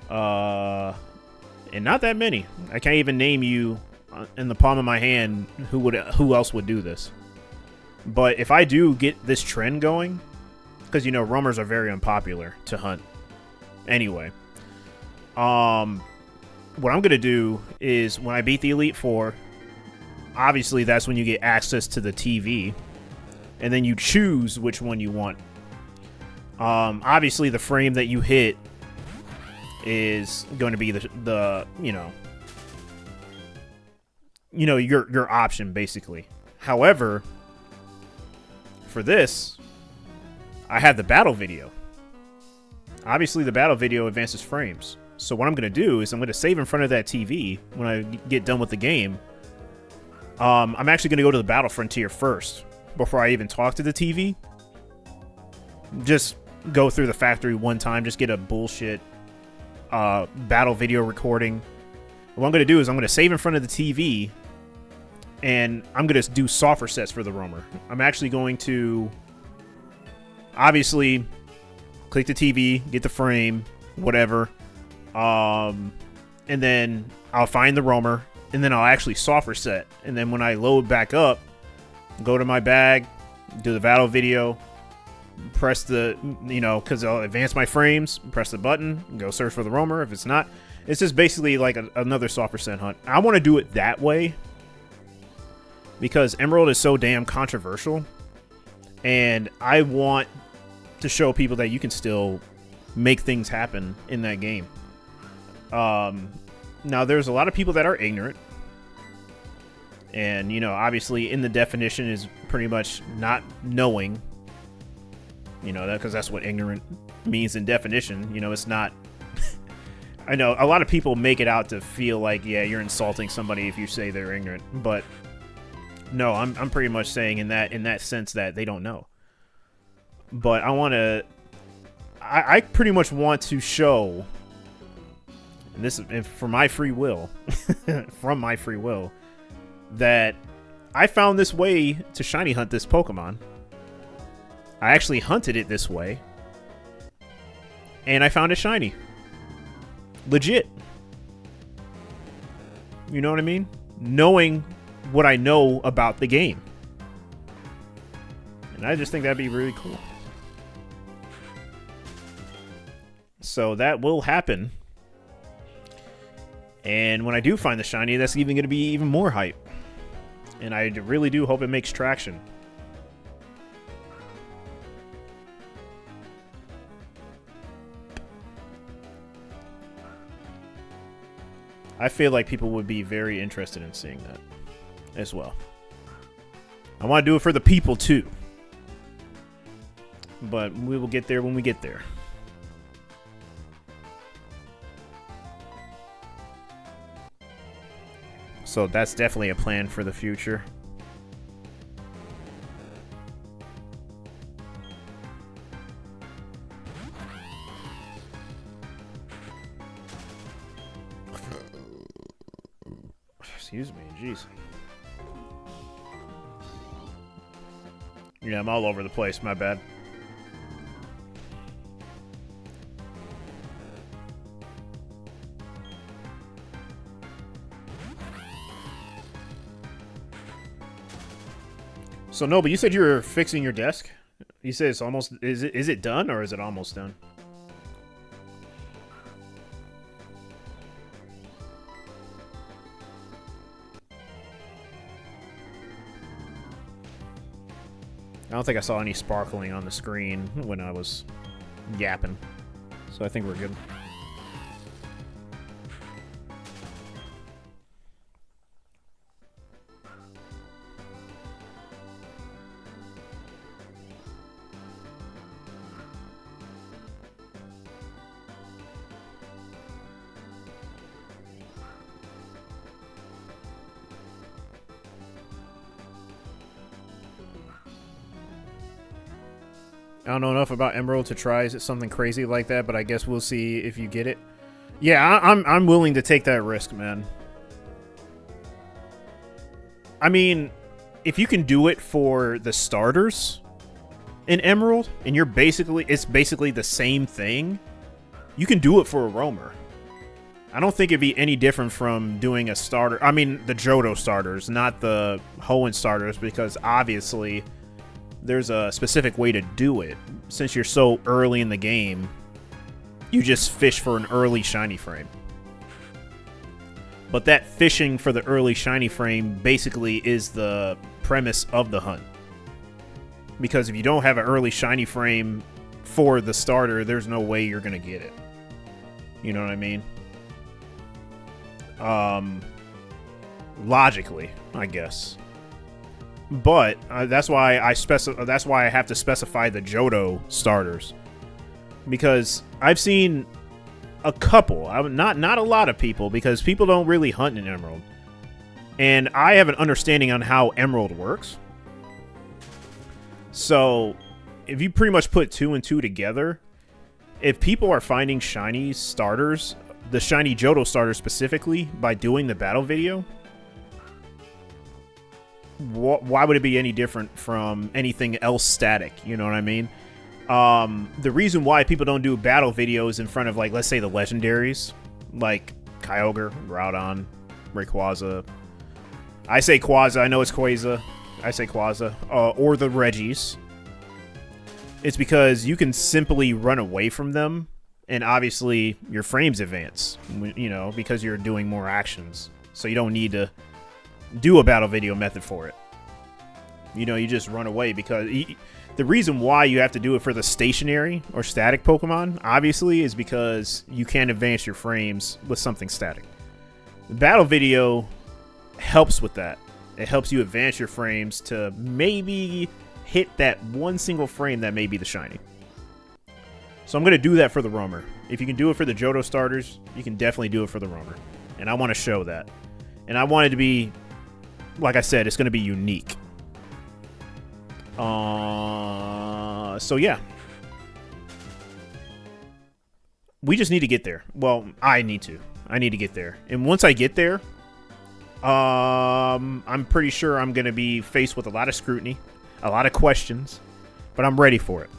Speaker 1: And not that many. I can't even name you in the palm of my hand who else would do this. But if I do get this trend going, because, you know, roamers are very unpopular to hunt anyway. What I'm going to do is, when I beat the Elite Four, obviously that's when you get access to the TV, and then you choose which one you want. Obviously the frame that you hit is going to be the your option, basically. However, for this, I have the battle video. Obviously the battle video advances frames. So what I'm going to do is I'm going to save in front of that TV when I get done with the game. I'm actually going to go to the battle frontier first before I even talk to the TV. Just go through the factory one time, just get a bullshit battle video recording. What I'm going to do is I'm going to save in front of the TV, and I'm going to do soft resets for the roamer. I'm actually going to obviously click the TV, get the frame, whatever. And then I'll find the roamer, and then I'll actually soft reset. And then when I load back up, go to my bag, do the battle video, press the, because I'll advance my frames, press the button, go search for the roamer. If it's not, it's just basically like another soft reset hunt. I want to do it that way because Emerald is so damn controversial, and I want to show people that you can still make things happen in that game. Now, there's a lot of people that are ignorant. And, you know, obviously in the definition is pretty much not knowing. You know, because that's what ignorant means in definition. You know, it's not... I know a lot of people make it out to feel like, yeah, you're insulting somebody if you say they're ignorant. But no, I'm pretty much saying in that sense that they don't know. But I pretty much want to show, and this is for my free will, from my free will, that I found this way to shiny hunt this Pokemon. I actually hunted it this way, and I found it shiny. Legit. You know what I mean? Knowing what I know about the game. And I just think that'd be really cool. So that will happen. And when I do find the shiny, that's even going to be even more hype. And I really do hope it makes traction. I feel like people would be very interested in seeing that as well. I want to do it for the people too. But we will get there when we get there. So that's definitely a plan for the future. Excuse me, jeez. Yeah, I'm all over the place, my bad. So no, but you said you were fixing your desk? You said it's almost... Is it done, or is it almost done? I don't think I saw any sparkling on the screen when I was yapping. So I think we're good. I don't know enough about Emerald to try something crazy like that, but I guess we'll see if you get it. Yeah, I'm willing to take that risk, man. I mean, if you can do it for the starters in Emerald, and it's basically the same thing, you can do it for a roamer. I don't think it'd be any different from doing a starter. I mean, the Johto starters, not the Hoenn starters, because obviously there's a specific way to do it. Since you're so early in the game, you just fish for an early shiny frame. But that fishing for the early shiny frame basically is the premise of the hunt. Because if you don't have an early shiny frame for the starter, there's no way you're going to get it. You know what I mean? Logically, I guess. But that's why I have to specify the Johto starters, because I've seen a couple, not a lot of people, because people don't really hunt in Emerald, and I have an understanding on how Emerald works. So if you pretty much put 2 and 2 together, if people are finding shiny starters, the shiny Johto starters specifically, by doing the battle video, why would it be any different from anything else static? You know what I mean? The reason why people don't do battle videos in front of, like, let's say the legendaries, like Kyogre, Groudon, Rayquaza. I say Quaza, I know it's Quaza. I say Quaza. Or the Regis. It's because you can simply run away from them, and obviously your frames advance, you know, because you're doing more actions. So you don't need to do a battle video method for it. You know, you just run away because the reason why you have to do it for the stationary or static Pokemon, obviously, is because you can't advance your frames with something static. The battle video helps with that. It helps you advance your frames to maybe hit that one single frame that may be the shiny. So I'm going to do that for the roamer. If you can do it for the Johto starters, you can definitely do it for the roamer. And I want to show that. And I want it to be, like I said, it's going to be unique. So yeah. We just need to get there. Well, I need to get there. And once I get there, I'm pretty sure I'm going to be faced with a lot of scrutiny, a lot of questions, but I'm ready for it.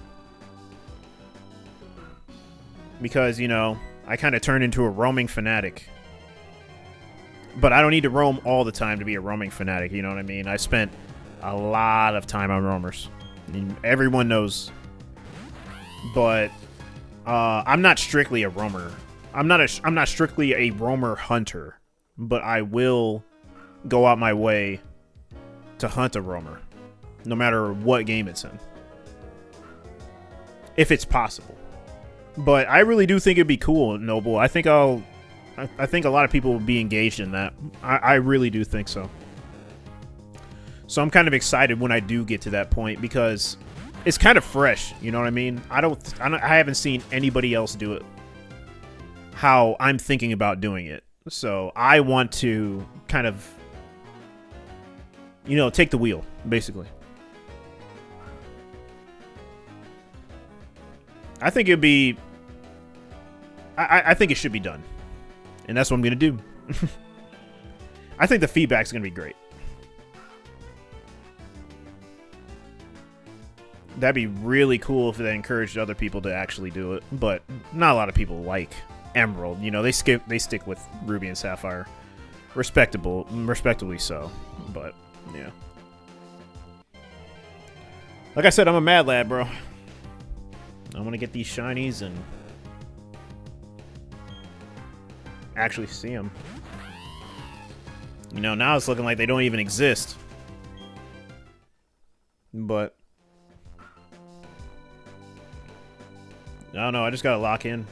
Speaker 1: Because, you know, I kind of turned into a roaming fanatic. But I don't need to roam all the time to be a roaming fanatic, you know what I mean? I spent a lot of time on roamers. I mean, everyone knows. But I'm not strictly a roamer. I'm not strictly a roamer hunter, but I will go out my way to hunt a roamer, no matter what game it's in, if it's possible. But I really do think it'd be cool, Noble. I think a lot of people will be engaged in that. I really do think so. So I'm kind of excited when I do get to that point because it's kind of fresh. You know what I mean? I haven't seen anybody else do it how I'm thinking about doing it. So I want to kind of, you know, take the wheel, basically. I think it'd be... I think it should be done. And that's what I'm going to do. I think the feedback's going to be great. That'd be really cool if they encouraged other people to actually do it. But not a lot of people like Emerald. You know, they stick with Ruby and Sapphire. Respectably so. But, yeah. Like I said, I'm a mad lad, bro. I want to get these shinies and actually see them. You know, now it's looking like they don't even exist. But I don't know, I just gotta lock in.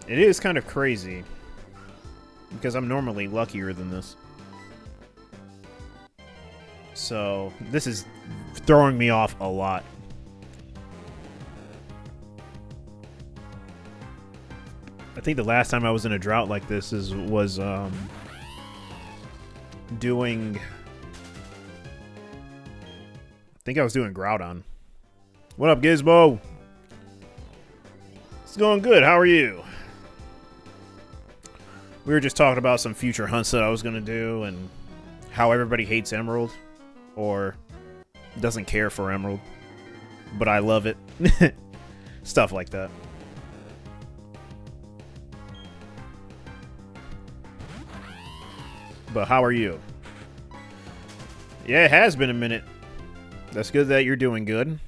Speaker 1: It is kind of crazy because I'm normally luckier than this. So this is throwing me off a lot. I think the last time I was in a drought like this was doing... I think I was doing Groudon. What up, Gizmo? It's going good. How are you? We were just talking about some future hunts that I was going to do and how everybody hates Emerald or doesn't care for Emerald, but I love it. Stuff like that. But how are you? Yeah, it has been a minute. That's good that you're doing good.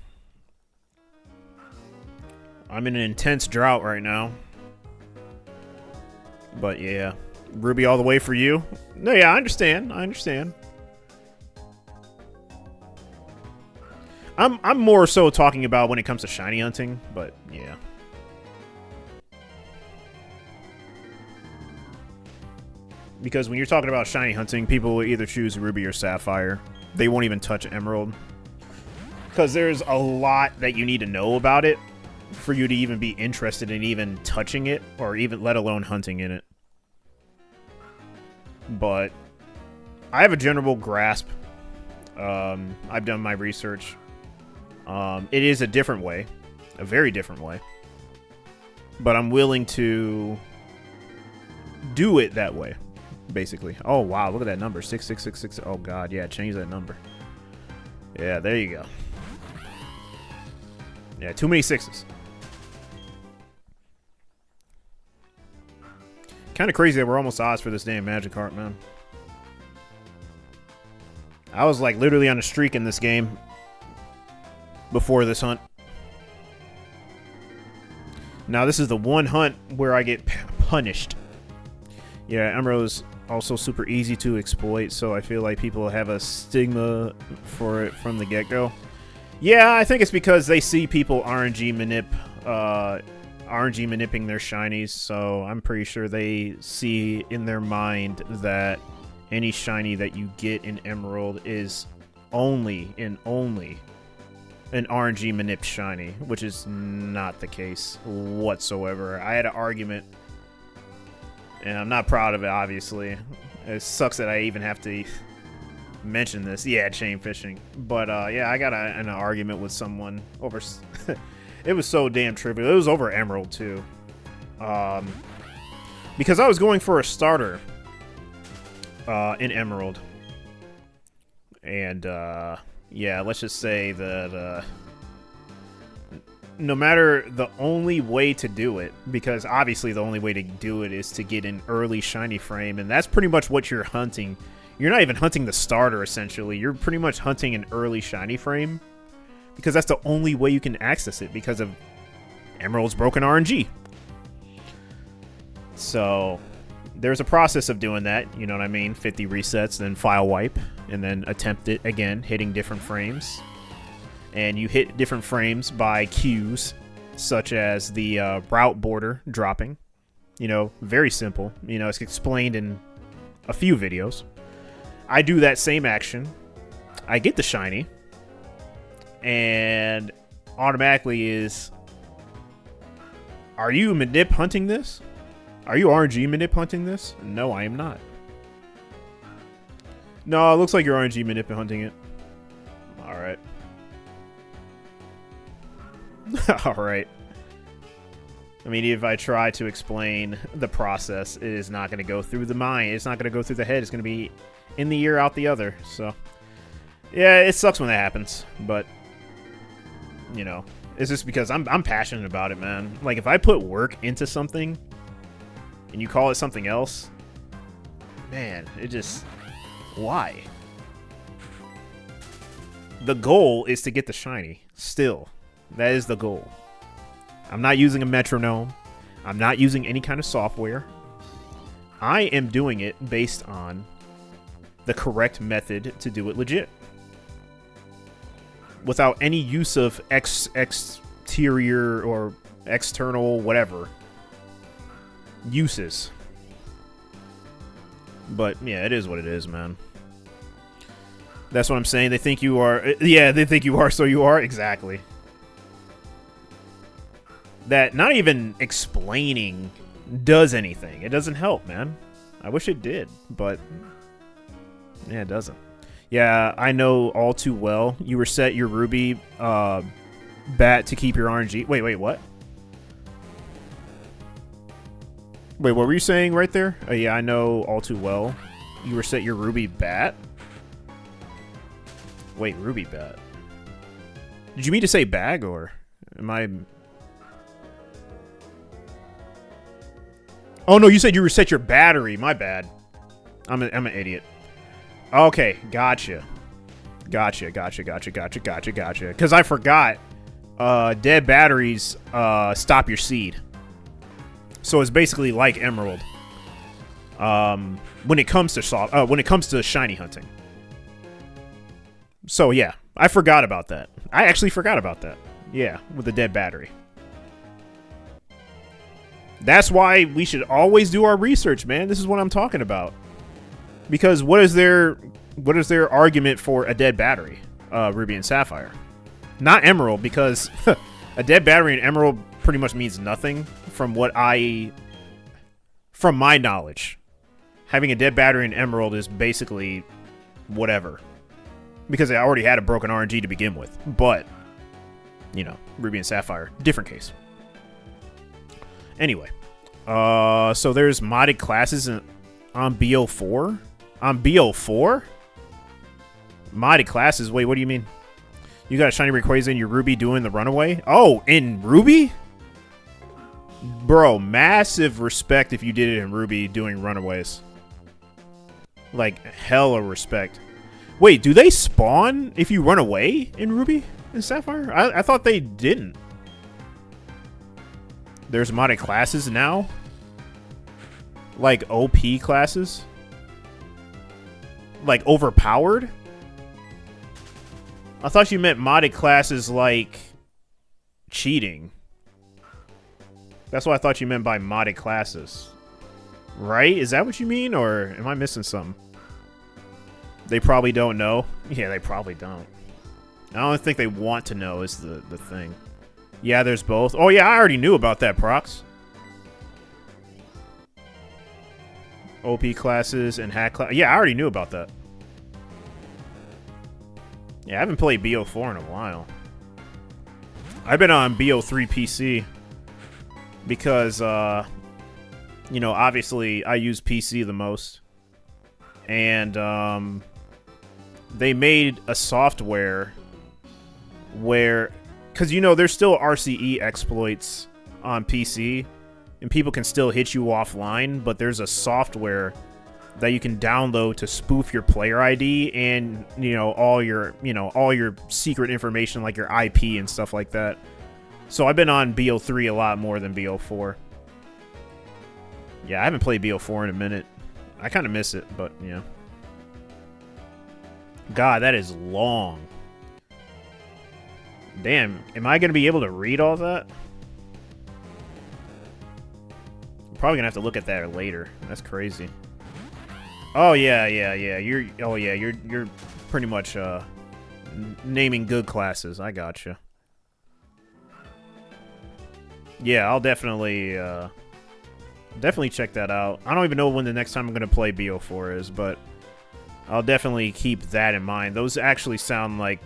Speaker 1: I'm in an intense drought right now. But yeah, Ruby all the way for you. No, yeah, I understand. I'm more so talking about when it comes to shiny hunting, but yeah. Because when you're talking about shiny hunting, people will either choose Ruby or Sapphire. They won't even touch Emerald. Because there's a lot that you need to know about it for you to even be interested in even touching it, or even let alone hunting in it. But I have a general grasp. I've done my research. It is a different way. A very different way. But I'm willing to do it that way. Basically. Oh, wow. Look at that number. 6666. Oh, God. Yeah, change that number. Yeah, there you go. Yeah, too many sixes. Kind of crazy that we're almost odds for this damn Magikarp, man. I was, like, literally on a streak in this game before this hunt. Now, this is the one hunt where I get punished. Yeah, Emerald's also super easy to exploit, so I feel like people have a stigma for it from the get-go. Yeah, I think it's because they see people RNG manipping their shinies, so I'm pretty sure they see in their mind that any shiny that you get in Emerald is only an RNG manip shiny, which is not the case whatsoever. I had an argument, and I'm not proud of it, obviously. It sucks that I even have to mention this. Yeah, chain fishing. But yeah, I got an argument with someone over... It was so damn trivial. It was over Emerald, too. Because I was going for a starter in Emerald. And, yeah, let's just say that no matter the only way to do it, because obviously the only way to do it is to get an early shiny frame, and that's pretty much what you're hunting. You're not even hunting the starter, essentially. You're pretty much hunting an early shiny frame, because that's the only way you can access it, because of Emerald's broken RNG. So there's a process of doing that, you know what I mean? 50 resets, then file wipe, and then attempt it again, hitting different frames. And you hit different frames by cues, such as the route border dropping. You know, very simple. You know, it's explained in a few videos. I do that same action. I get the shiny. And automatically is... Are you manip hunting this? Are you RNG manip hunting this? No, I am not. No, it looks like you're RNG manip hunting it. Alright. Alright. I mean, if I try to explain the process, it is not going to go through the mind. It's not going to go through the head. It's going to be in the ear, out the other. So, yeah, it sucks when that happens. But, you know, it's just because I'm passionate about it, man. Like, if I put work into something and you call it something else, man, it just... Why? The goal is to get the shiny. Still. That is the goal. I'm not using a metronome. I'm not using any kind of software. I am doing it based on the correct method to do it legit. Without any use of exterior or external whatever uses. But yeah, it is what it is, man. That's what I'm saying. They think you are. Yeah, they think you are, so you are. Exactly. That not even explaining does anything. It doesn't help, man. I wish it did, but yeah, it doesn't. Yeah, I know all too well. You reset your Ruby bat to keep your RNG. Wait, what? Wait, what were you saying right there? Oh, yeah, I know all too well. You reset your Ruby bat? Wait, Ruby bat. Did you mean to say bag, or am I... Oh, no, you said you reset your battery. My bad. I'm an idiot. Okay, gotcha. Gotcha. Because I forgot dead batteries stop your seed. So it's basically like Emerald. When it comes to shiny hunting. So yeah, I forgot about that. I actually forgot about that. Yeah, with the dead battery. That's why we should always do our research, man. This is what I'm talking about. Because what is their argument for a dead battery? Ruby and Sapphire. Not Emerald, because a dead battery in Emerald pretty much means nothing from my knowledge. Having a dead battery in Emerald is basically whatever. Because I already had a broken RNG to begin with. But, you know, Ruby and Sapphire, different case. Anyway, so there's modded classes on BO4? On BO4? Modded classes? Wait, what do you mean? You got a shiny Rayquaza in your Ruby doing the runaway? Oh, in Ruby? Bro, massive respect if you did it in Ruby doing runaways. Like, hella respect. Wait, do they spawn if you run away in Ruby and Sapphire? I thought they didn't. There's modded classes now? Like OP classes? like overpowered? I thought you meant modded classes like cheating. That's what I thought you meant by modded classes. Right? Is that what you mean, or am I missing something? They probably don't know. Yeah, they probably don't. I don't think they want to know is the thing. Yeah, there's both. Oh yeah, I already knew about that, Prox. OP classes and hack class. Yeah, I already knew about that. Yeah, I haven't played BO4 in a while. I've been on BO3 PC because, you know, obviously I use PC the most. And, they made a software where, because, you know, there's still RCE exploits on PC, and people can still hit you offline, but there's a software that you can download to spoof your player ID and, you know, all your secret information like your IP and stuff like that. So I've been on BO3 a lot more than BO4. Yeah, I haven't played BO4 in a minute. I kind of miss it, but yeah. God, that is long. Damn, am I going to be able to read all that? I'm probably going to have to look at that later. That's crazy. Oh yeah. You're pretty much naming good classes. I gotcha. Yeah, I'll definitely check that out. I don't even know when the next time I'm going to play BO4 is, but I'll definitely keep that in mind. Those actually sound like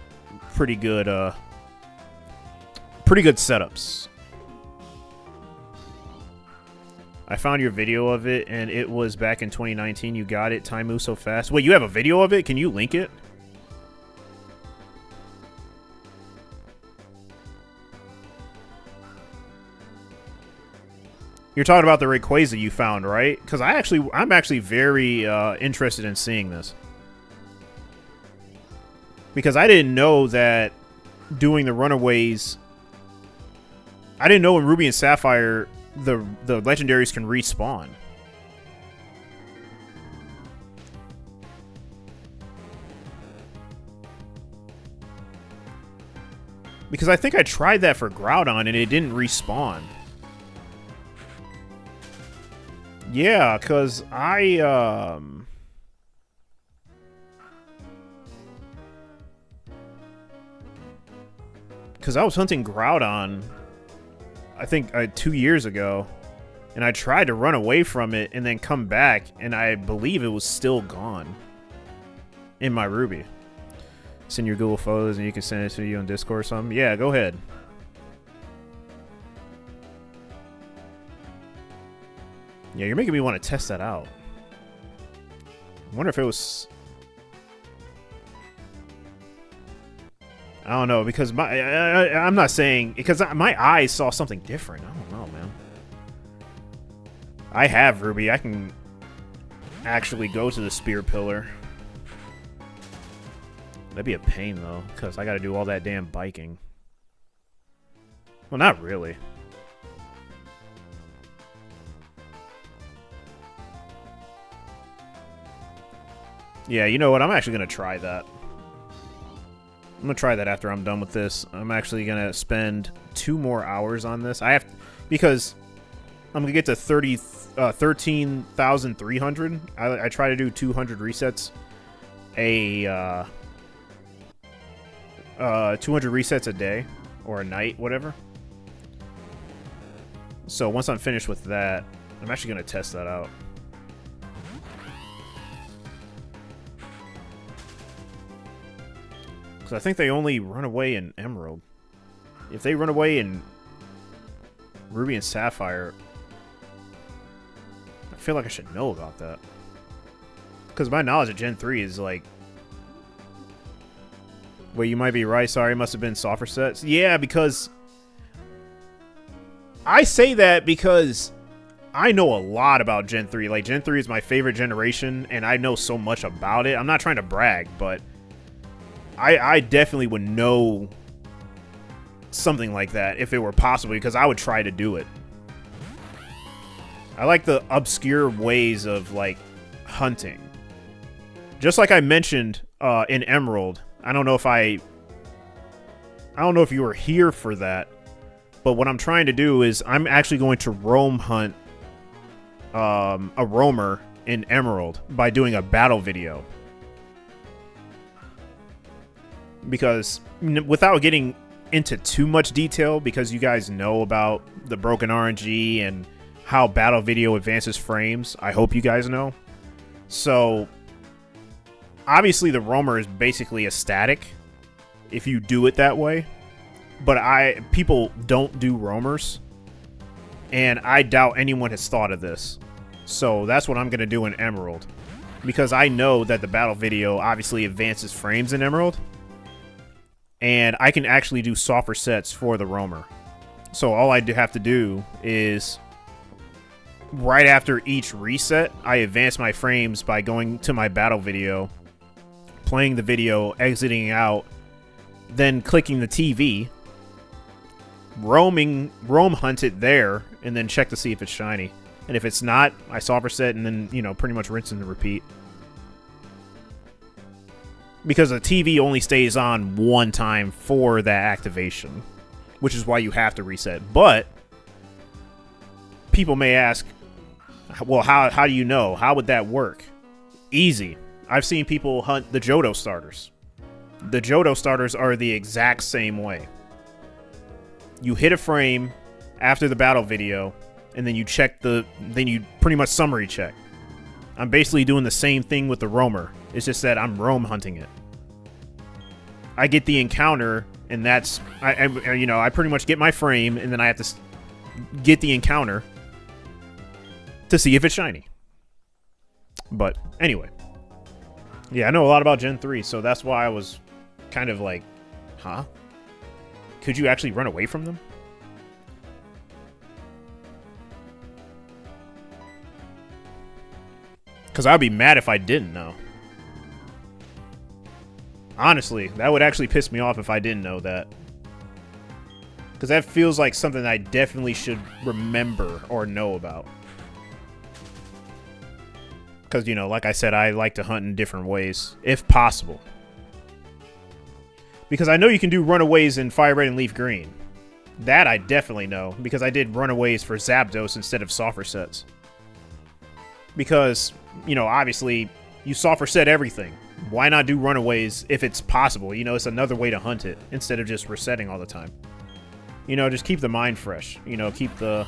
Speaker 1: pretty good setups. I found your video of it, and it was back in 2019. You got it. Time moves so fast. Wait, you have a video of it? Can you link it? You're talking about the Rayquaza you found, right? Because I'm actually very interested in seeing this. Because I didn't know that doing the Runaways... I didn't know in Ruby and Sapphire the legendaries can respawn. Because I think I tried that for Groudon and it didn't respawn. Yeah, because Because I was hunting Groudon, I think 2 years ago, and I tried to run away from it and then come back, and I believe it was still gone in my Ruby. Send your Google Photos and you can send it to you on Discord or something. Yeah, go ahead. Yeah, you're making me want to test that out. I wonder if it was... I don't know, because I'm not saying... Because my eyes saw something different. I don't know, man. I have Ruby. I can actually go to the Spear Pillar. That'd be a pain, though, because I gotta do all that damn biking. Well, not really. Yeah, you know what? I'm actually gonna try that. I'm gonna try that after I'm done with this. I'm actually gonna spend 2 more hours on this. I have... Because I'm gonna get to 13,300. I try to do 200 resets. 200 resets a day. Or a night, whatever. So once I'm finished with that, I'm actually gonna test that out. Because I think they only run away in Emerald. If they run away in Ruby and Sapphire, I feel like I should know about that. Because my knowledge of Gen 3 is like... Wait, you might be right. Sorry, it must have been software sets. Yeah, because... I say that because I know a lot about Gen 3. Like, Gen 3 is my favorite generation, and I know so much about it. I'm not trying to brag, but... I definitely would know something like that if it were possible, because I would try to do it. I like the obscure ways of, like, hunting. Just like I mentioned in Emerald, I don't know if you were here for that, but what I'm trying to do is I'm actually going to roam hunt a roamer in Emerald by doing a battle video. Because without getting into too much detail, because you guys know about the broken RNG and how battle video advances frames, I hope you guys know. So obviously the roamer is basically a static if you do it that way, but people don't do roamers, and I doubt anyone has thought of this. So that's what I'm going to do in Emerald, because I know that the battle video obviously advances frames in Emerald, and I can actually do soft sets for the roamer. So all I have to do is right after each reset, I advance my frames by going to my battle video, playing the video, exiting out, then clicking the TV, roam hunt it there, and then check to see if it's shiny. And if it's not, I soft set and then, pretty much rinse and repeat. Because the TV only stays on one time for that activation, which is why you have to reset. But people may ask, well, how do you know? How would that work? Easy. I've seen people hunt the Johto starters. The Johto starters are the exact same way. You hit a frame after the battle video, and then you then you pretty much summary check. I'm basically doing the same thing with the roamer. It's just that I'm roam hunting it. I get the encounter, and that's I pretty much get my frame, and then I have to get the encounter to see if it's shiny. But anyway, yeah, I know a lot about Gen 3, so that's why I was kind of like, huh? Could you actually run away from them? Because I'd be mad if I didn't know. Honestly, that would actually piss me off if I didn't know that. Because that feels like something I definitely should remember or know about. Because, like I said, I like to hunt in different ways, if possible. Because I know you can do runaways in Fire Red and Leaf Green. That I definitely know, because I did runaways for Zapdos instead of softer sets. Because, obviously, you softer set everything. Why not do runaways if it's possible? It's another way to hunt it, instead of just resetting all the time. Just keep the mind fresh. Keep the...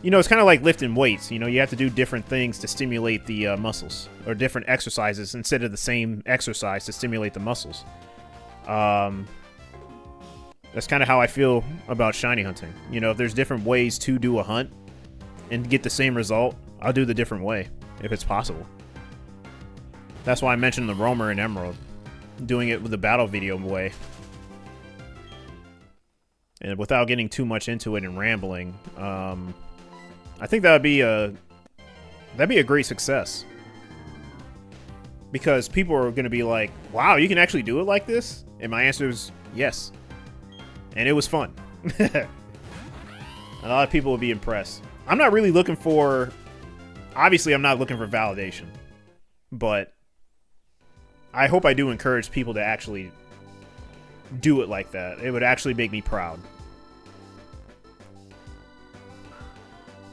Speaker 1: it's kind of like lifting weights. You have to do different things to stimulate the muscles. Or different exercises instead of the same exercise to stimulate the muscles. That's kind of how I feel about shiny hunting. If there's different ways to do a hunt and get the same result, I'll do the different way, if it's possible. That's why I mentioned the roamer in Emerald. Doing it with the battle video way. And without getting too much into it and rambling, I think that'd be a great success. Because people are going to be like, wow, you can actually do it like this? And my answer is yes. And it was fun. A lot of people will be impressed. I'm not really looking for... Obviously, I'm not looking for validation. But I hope I do encourage people to actually do it like that. It would actually make me proud.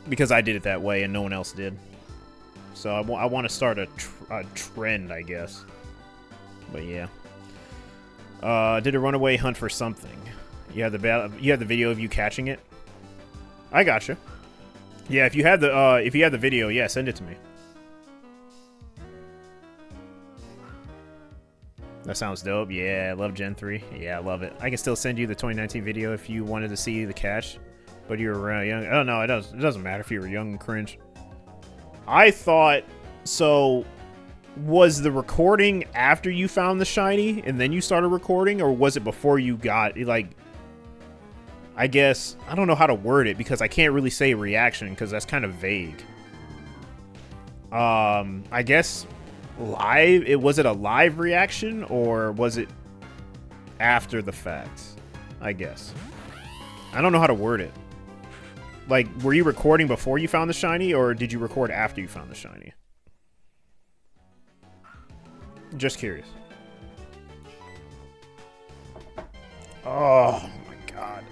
Speaker 1: Because I did it that way and no one else did. So I want to start a trend, I guess. But yeah. Did a runaway hunt for something. You have the video of you catching it? I gotcha. Yeah, if you have the video, yeah, send it to me. That sounds dope. Yeah, I love Gen 3. Yeah, I love it. I can still send you the 2019 video if you wanted to see the catch. But you were young. Oh, no, it doesn't matter if you were young and cringe. I thought... So, was the recording after you found the shiny and then you started recording? Or was it before you got... Like, I guess... I don't know how to word it because I can't really say reaction because that's kind of vague. I guess... Live? Was it a live reaction or was it after the fact? I guess. I don't know how to word it. Like, were you recording before you found the shiny or did you record after you found the shiny? Just curious. Oh my god.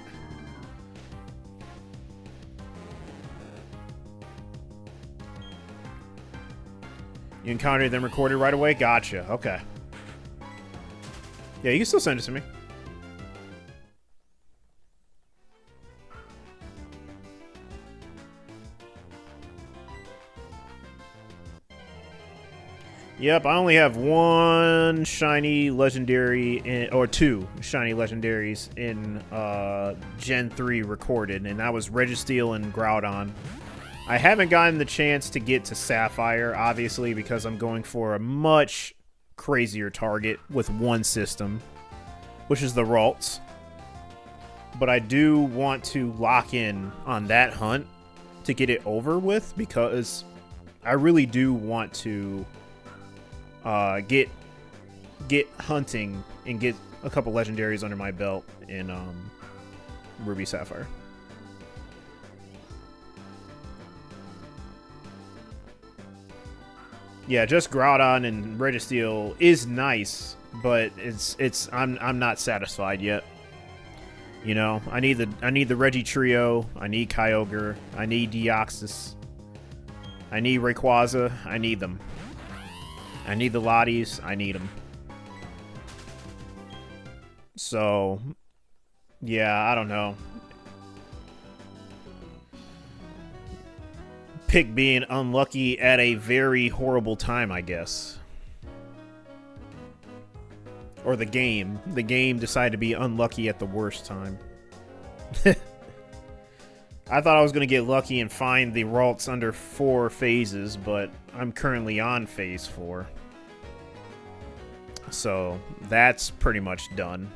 Speaker 1: You encountered them recorded right away? Gotcha. Okay. Yeah, you can still send it to me. Yep, I only have one shiny legendary, or two shiny legendaries in Gen 3 recorded, and that was Registeel and Groudon. I haven't gotten the chance to get to Sapphire, obviously, because I'm going for a much crazier target with one system, which is the Ralts. But I do want to lock in on that hunt to get it over with, because I really do want to get hunting and get a couple legendaries under my belt in Ruby Sapphire. Yeah, just Groudon and Registeel is nice, but I'm not satisfied yet. You know, I need the Regi Trio, I need Kyogre, I need Deoxys, I need Rayquaza, I need them. I need the Lotties, I need them. So, yeah, I don't know. Pick being unlucky at a very horrible time, I guess. Or the game. The game decided to be unlucky at the worst time. I thought I was going to get lucky and find the Ralts under 4 phases, but I'm currently on phase 4. So, that's pretty much done.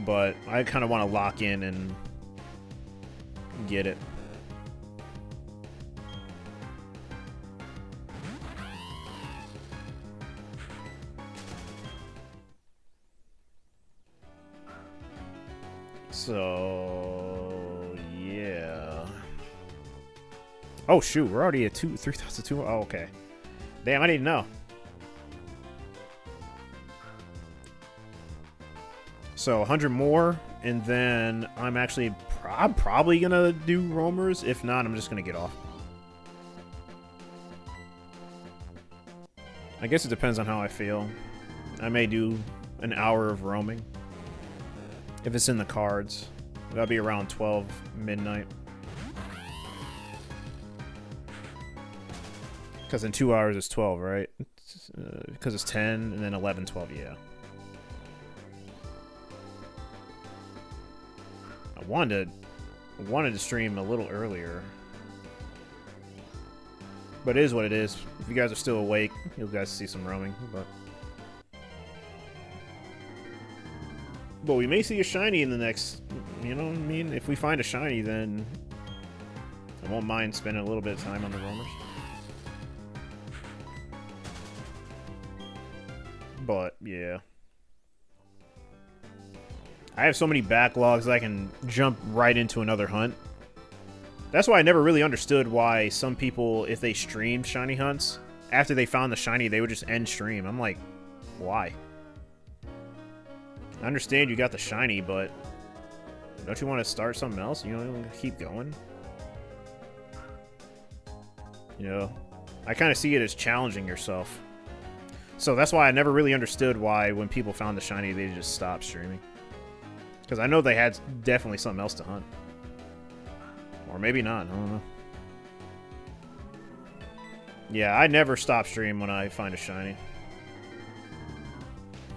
Speaker 1: But I kind of want to lock in and get it. So, yeah. Oh, shoot. We're already at 3,002. Oh, okay. Damn, I didn't know. So, 100 more, and then I'm probably going to do roamers. If not, I'm just going to get off. I guess it depends on how I feel. I may do an hour of roaming. If it's in the cards. That'll be around 12 midnight. Because in 2 hours it's 12, right? Because it's 10 and then 11, 12, yeah. I wanted to stream a little earlier. But it is what it is. If you guys are still awake, you'll guys see some roaming, but we may see a shiny in the next, you know what I mean? If we find a shiny, then I won't mind spending a little bit of time on the roamers. But, yeah. I have so many backlogs I can jump right into another hunt. That's why I never really understood why some people, if they streamed shiny hunts, after they found the shiny, they would just end stream. I'm like, why? I understand you got the shiny, but don't you want to start something else? You know, keep going. You know, I kind of see it as challenging yourself. So that's why I never really understood why when people found the shiny, they just stopped streaming. Because I know they had definitely something else to hunt. Or maybe not, I don't know. Yeah, I never stop stream when I find a shiny.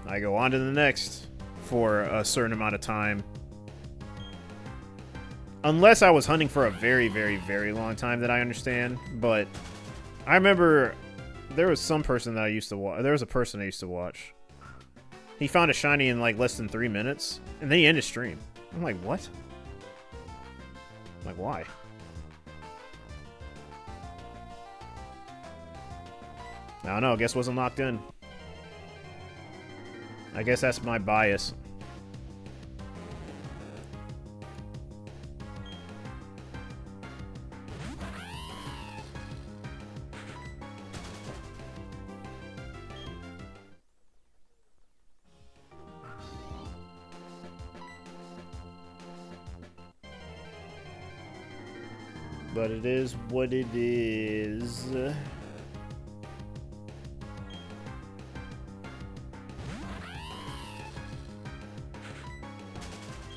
Speaker 1: I go on to the next for a certain amount of time. Unless I was hunting for a very, very, very long time that I understand. But I remember there was some person that I used to watch. There was a person I used to watch. He found a shiny in like less than 3 minutes. And then he ended stream. I'm like, what? I'm like, why? I don't know. I guess it wasn't locked in. I guess that's my bias. But it is what it is.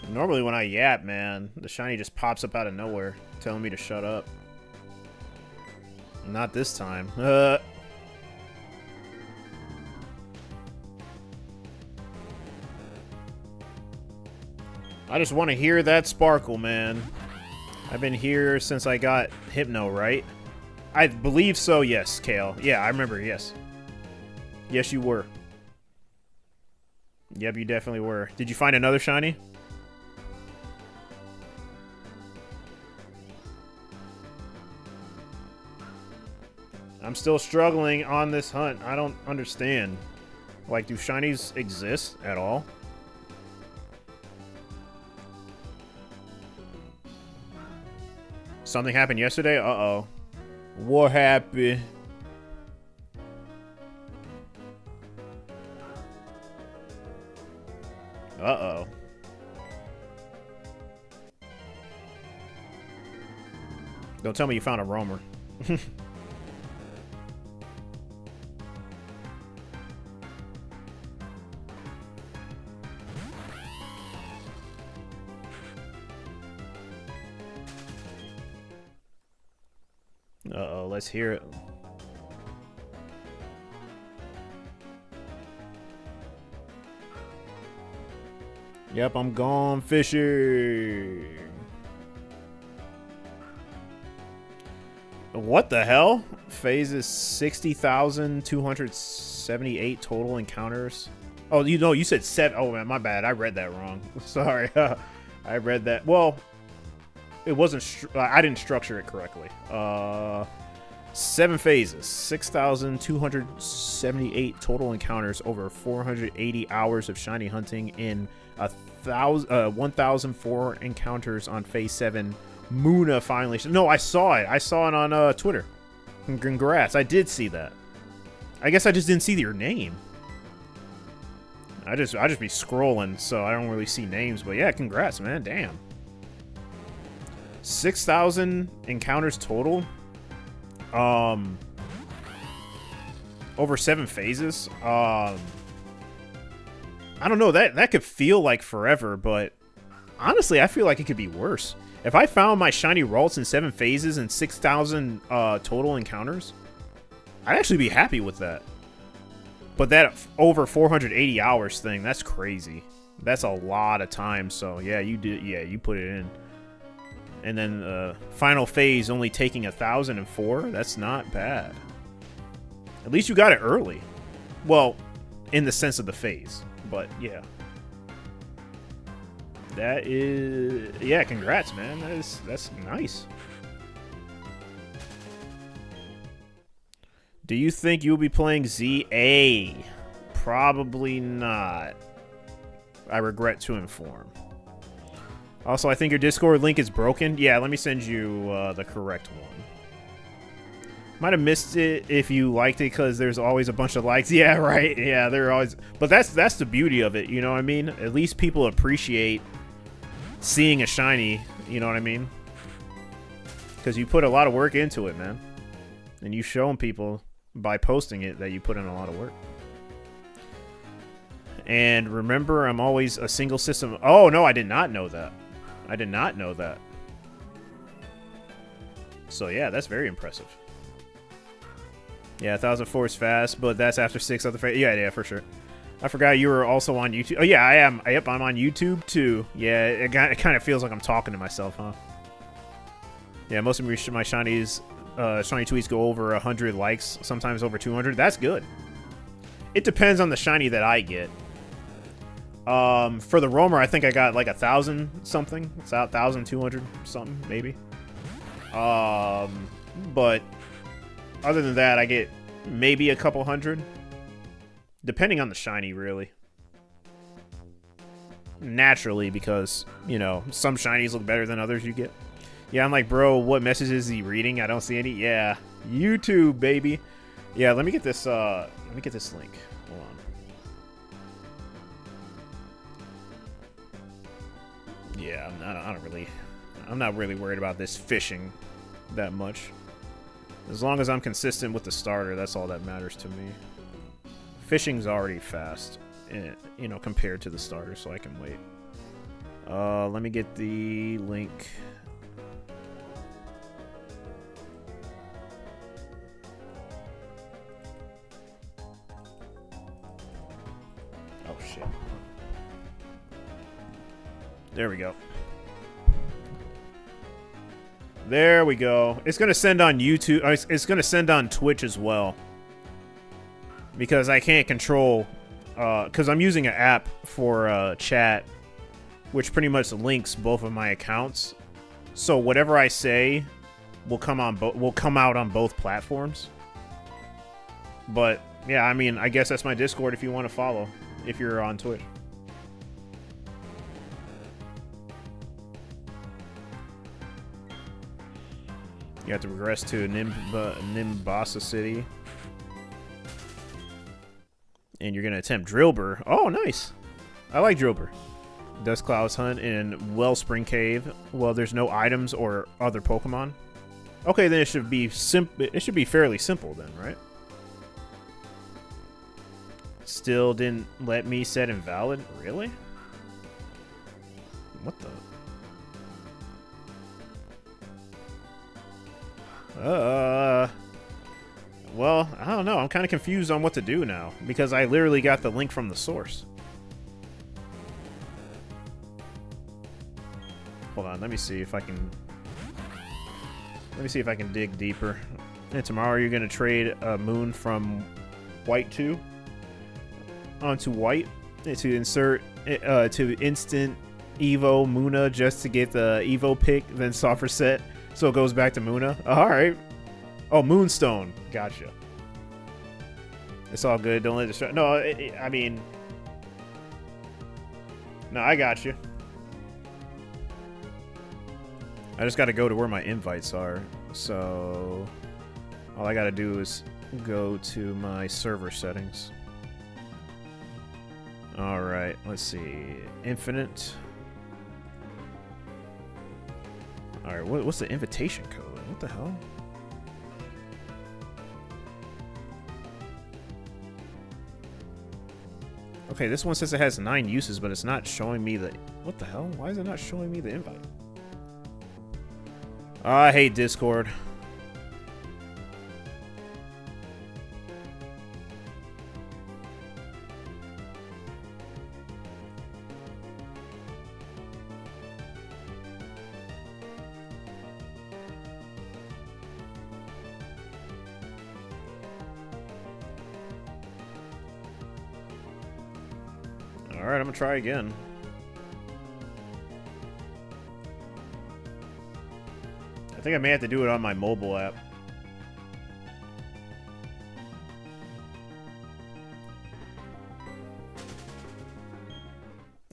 Speaker 1: Normally when I yap, man, the shiny just pops up out of nowhere, telling me to shut up. Not this time. I just want to hear that sparkle, man. I've been here since I got Hypno, right? I believe so, yes, Kale. Yeah, I remember, yes. Yes, you were. Yep, you definitely were. Did you find another shiny? I'm still struggling on this hunt. I don't understand. Like, do shinies exist at all? Something happened yesterday? Uh-oh. What happened? Uh-oh. Don't tell me you found a roamer. Uh-oh, let's hear it. Yep, I'm gone fishing. What the hell? Phases 60,278 total encounters. Oh, you know, you said 7. Oh, man, my bad. I read that wrong. Sorry. I read that. Well, it wasn't. I didn't structure it correctly. 7 phases, 6,278 total encounters, over 480 hours of shiny hunting in 1,004 encounters on phase 7. Muna finally. No, I saw it. I saw it on Twitter. Congrats. I did see that. I guess I just didn't see your name. I just be scrolling, so I don't really see names. But yeah, congrats, man. Damn. 6,000 encounters total. Over 7 phases. I don't know. That could feel like forever, but honestly, I feel like it could be worse. If I found my shiny Ralts in 7 phases and 6,000 total encounters, I'd actually be happy with that. But that over 480 hours thing, that's crazy. That's a lot of time. So yeah, you did. Yeah, you put it in. And then final phase only taking 1,004. That's not bad. At least you got it early. Well, in the sense of the phase. But yeah. That is, yeah, congrats, man. That's nice. Do you think you'll be playing ZA? Probably not. I regret to inform. Also, I think your Discord link is broken. Yeah, let me send you the correct one. Might have missed it if you liked it because there's always a bunch of likes. Yeah, right. Yeah, they're always. But that's the beauty of it. You know what I mean? At least people appreciate seeing a shiny. You know what I mean? Because you put a lot of work into it, man. And you showing people by posting it that you put in a lot of work. And remember, I'm always a single system. Oh, no, I did not know that. I did not know that. So, yeah, that's very impressive. Yeah, 1,004 is fast, but that's after 6 other phases. Yeah, for sure. I forgot you were also on YouTube. Oh, yeah, I am. Yep, I'm on YouTube, too. Yeah, it kind of feels like I'm talking to myself, huh? Yeah, most of my shinies, shiny tweets go over 100 likes, sometimes over 200. That's good. It depends on the shiny that I get. For the roamer, I think I got like 1,000 something. It's out 1,200 something, maybe. But other than that, I get maybe a couple hundred. Depending on the shiny, really. Naturally, because, you know, some shinies look better than others you get. Yeah, I'm like, bro, what messages is he reading? I don't see any. Yeah, YouTube, baby. Yeah, let me get this link. Hold on. Yeah, I'm not really worried about this fishing that much. As long as I'm consistent with the starter, that's all that matters to me. Fishing's already fast, you know, compared to the starter, so I can wait. Let me get the link. Oh, shit. There we go. There we go. It's going to send on YouTube. It's going to send on Twitch as well. Because I can't control... Because I'm using an app for chat, which pretty much links both of my accounts. So whatever I say will come out on both platforms. But, yeah, I mean, I guess that's my Discord if you want to follow. If you're on Twitch. You have to regress to Nimbasa City. And you're going to attempt Drillbur. Oh, nice. I like Drillbur. Dust Clouds Hunt in Wellspring Cave. Well, there's no items or other Pokemon. Okay, then it should be it should be fairly simple then, right? Still didn't let me set invalid? Really? What the... Well, I don't know. I'm kind of confused on what to do now because I literally got the link from the source. Hold on, let me see if I can dig deeper. And tomorrow you're gonna trade a moon from white 2 onto white to insert to instant Evo Muna just to get the Evo pick, then soft reset. So it goes back to Muna. Alright. Oh, Moonstone. Gotcha. It's all good. Don't let it distract. No, I mean... No, I got you. I just got to go to where my invites are. So... all I got to do is go to my server settings. Alright, let's see. Infinite. Alright, what's the invitation code? What the hell? Okay, this one says it has 9 uses, but it's not showing me the... What the hell? Why is it not showing me the invite? Oh, I hate Discord. Alright, I'm gonna try again. I think I may have to do it on my mobile app.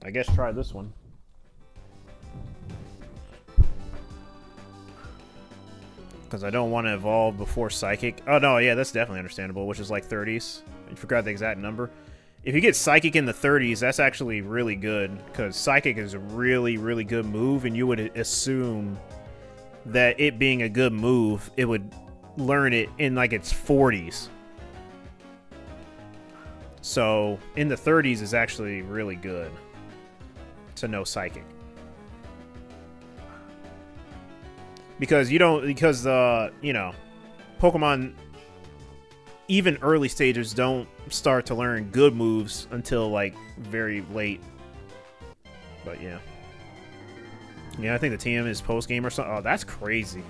Speaker 1: I guess try this one. Because I don't want to evolve before Psychic. Oh, no, yeah, that's definitely understandable, which is like 30s. I forgot the exact number. If you get Psychic in the 30s, that's actually really good, because Psychic is a really, really good move, and you would assume that it being a good move, it would learn it in like its 40s. So, in the 30s is actually really good to know Psychic. Because you don't, you know, Pokemon, even early stages don't start to learn good moves until like very late. But yeah. Yeah, I think the TM is post-game or something. Oh, that's crazy.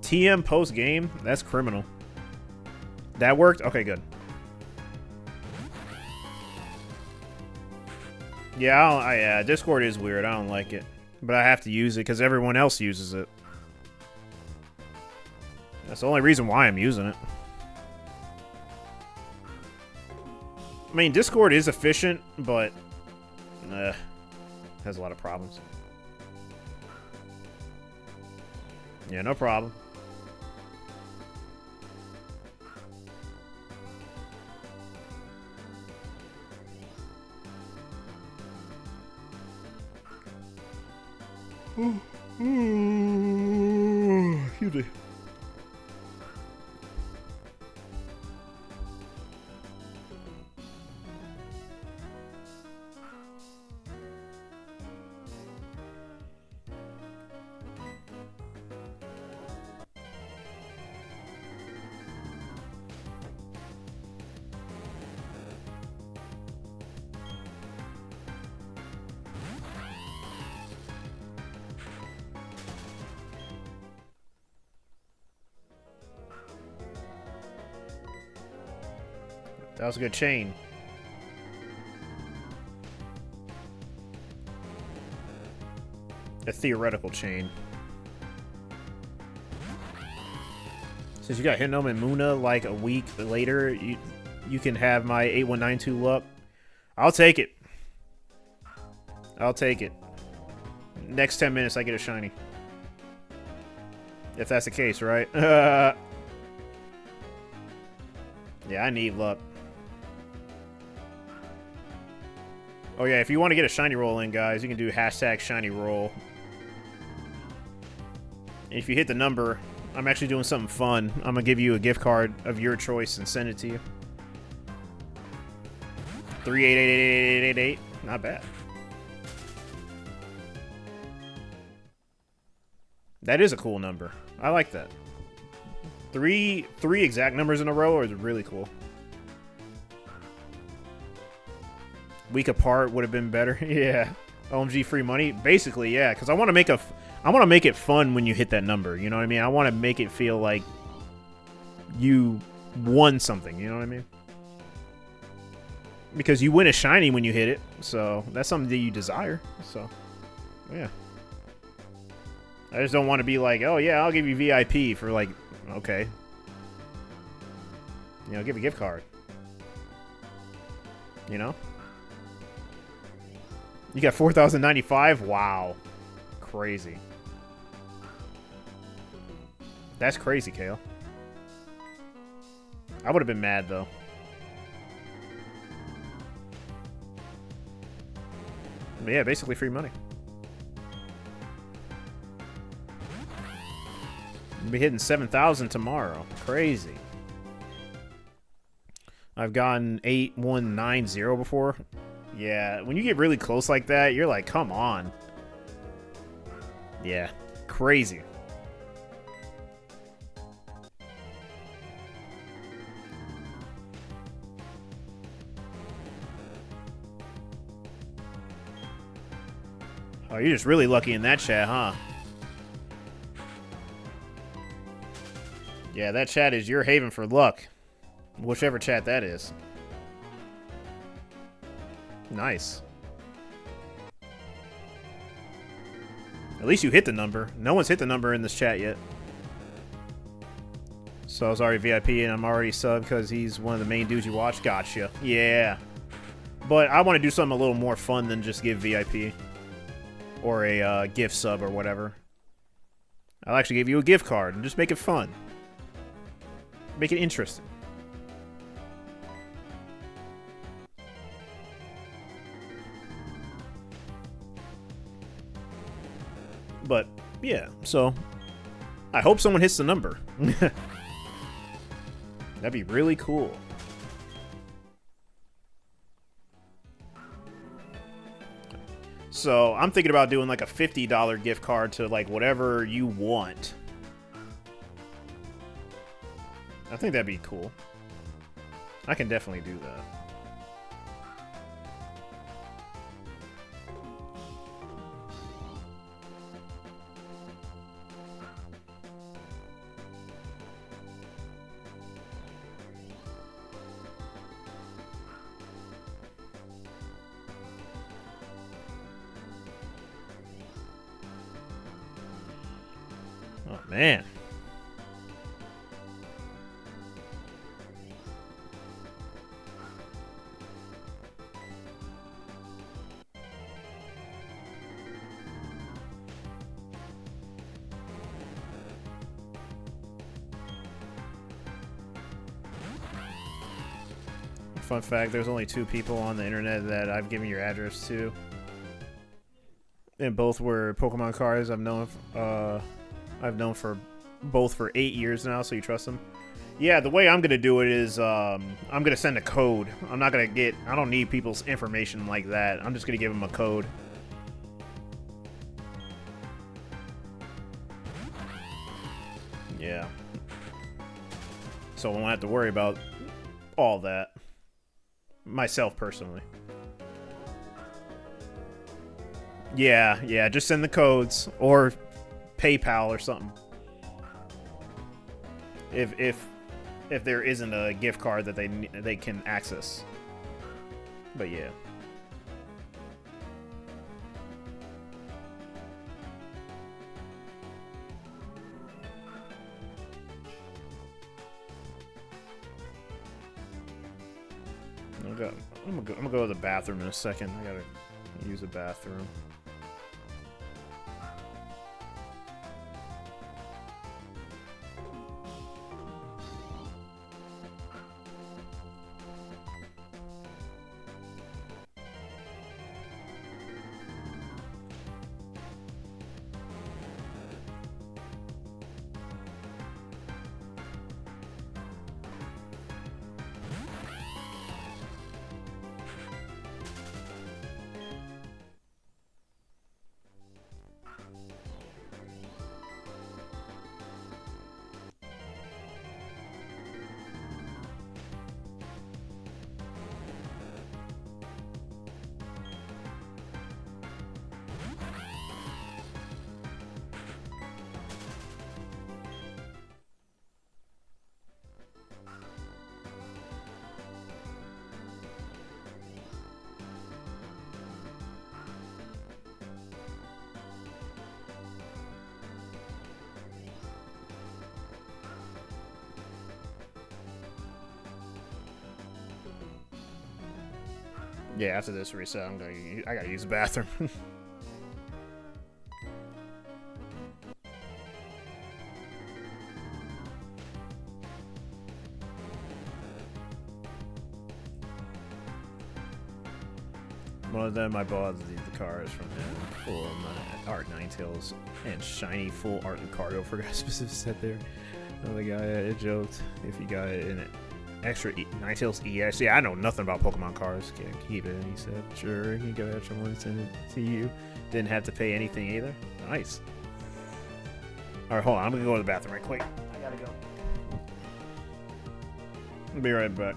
Speaker 1: TM post-game? That's criminal. That worked? Okay, good. Yeah, yeah, Discord is weird. I don't like it. But I have to use it because everyone else uses it. That's the only reason why I'm using it. I mean, Discord is efficient, but has a lot of problems. Yeah, no problem. Excuse me. That was a good chain. A theoretical chain. Since you got Hinom and Muna like a week later, you can have my 8192 luck. I'll take it. I'll take it. Next 10 minutes I get a shiny. If that's the case, right? Yeah, I need luck. Oh yeah, if you want to get a shiny roll in, guys, you can do hashtag shiny roll. If you hit the number, I'm actually doing something fun. I'm gonna give you a gift card of your choice and send it to you. 38888888. Not bad. That is a cool number. I like that. Three exact numbers in a row is really cool. Week apart would have been better. Yeah. OMG free money. Basically, yeah, because I want to make it fun when you hit that number. You know what I mean? I want to make it feel like you won something. You know what I mean? Because you win a shiny when you hit it, so that's something that you desire. So, yeah. I just don't want to be like, oh yeah, I'll give you VIP for like, okay. You know, give a gift card. You know? You got 4,095? Wow. Crazy. That's crazy, Kale. I would have been mad, though. But yeah, basically free money. We'll be hitting 7,000 tomorrow. Crazy. I've gotten 8190 before. Yeah, when you get really close like that, you're like, come on. Yeah, crazy. Oh, you're just really lucky in that chat, huh? Yeah, that chat is your haven for luck. Whichever chat that is. Nice. At least you hit the number. No one's hit the number in this chat yet. So I was already VIP and I'm already sub because he's one of the main dudes you watch. Gotcha. Yeah. But I want to do something a little more fun than just give VIP. Or a gift sub or whatever. I'll actually give you a gift card and just make it fun. Make it interesting. But, yeah, so I hope someone hits the number. That'd be really cool. So, I'm thinking about doing like a $50 gift card to like whatever you want. I think that'd be cool. I can definitely do that. Oh, man. Fun fact, there's only 2 people on the internet that I've given your address to. And both were Pokemon cards I've known for both for 8 years now, so you trust them. Yeah, the way I'm gonna do it is I'm gonna send a code. I'm not gonna get. I don't need people's information like that. I'm just gonna give them a code. Yeah. So I won't have to worry about all that. Myself personally. Yeah, just send the codes or PayPal or something. If there isn't a gift card that they can access. But yeah. I'm gonna go to the bathroom in a second. I gotta use the bathroom. Yeah, after this reset, I gotta use the bathroom. One of them I bought the cards from him, full of art Ninetales and shiny full art Lucario. Forgot specific set there. Another guy it joked if you got it in it. Extra Ninetales EX. Yeah, I know nothing about Pokemon cards. Can't keep it. And he said, sure, you can get extra one and send it to you. Didn't have to pay anything either. Nice. Alright, hold on. I'm gonna go to the bathroom right quick. I gotta go. I'll be right back.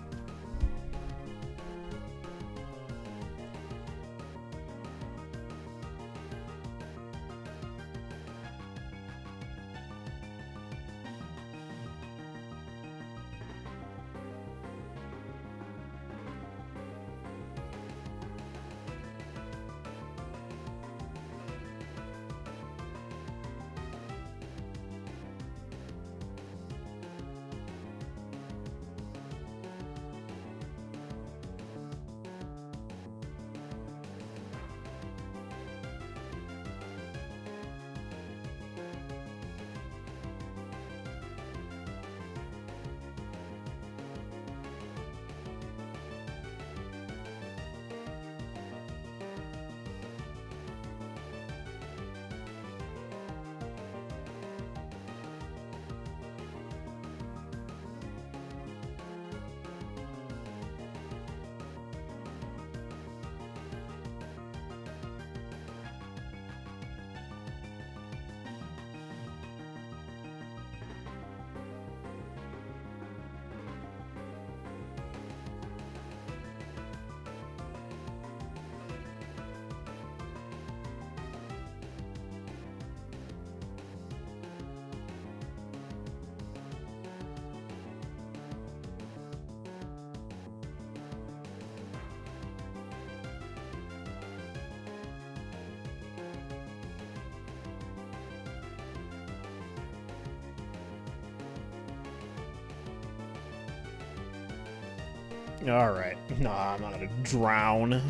Speaker 1: Alright. Nah, I'm not gonna drown. No.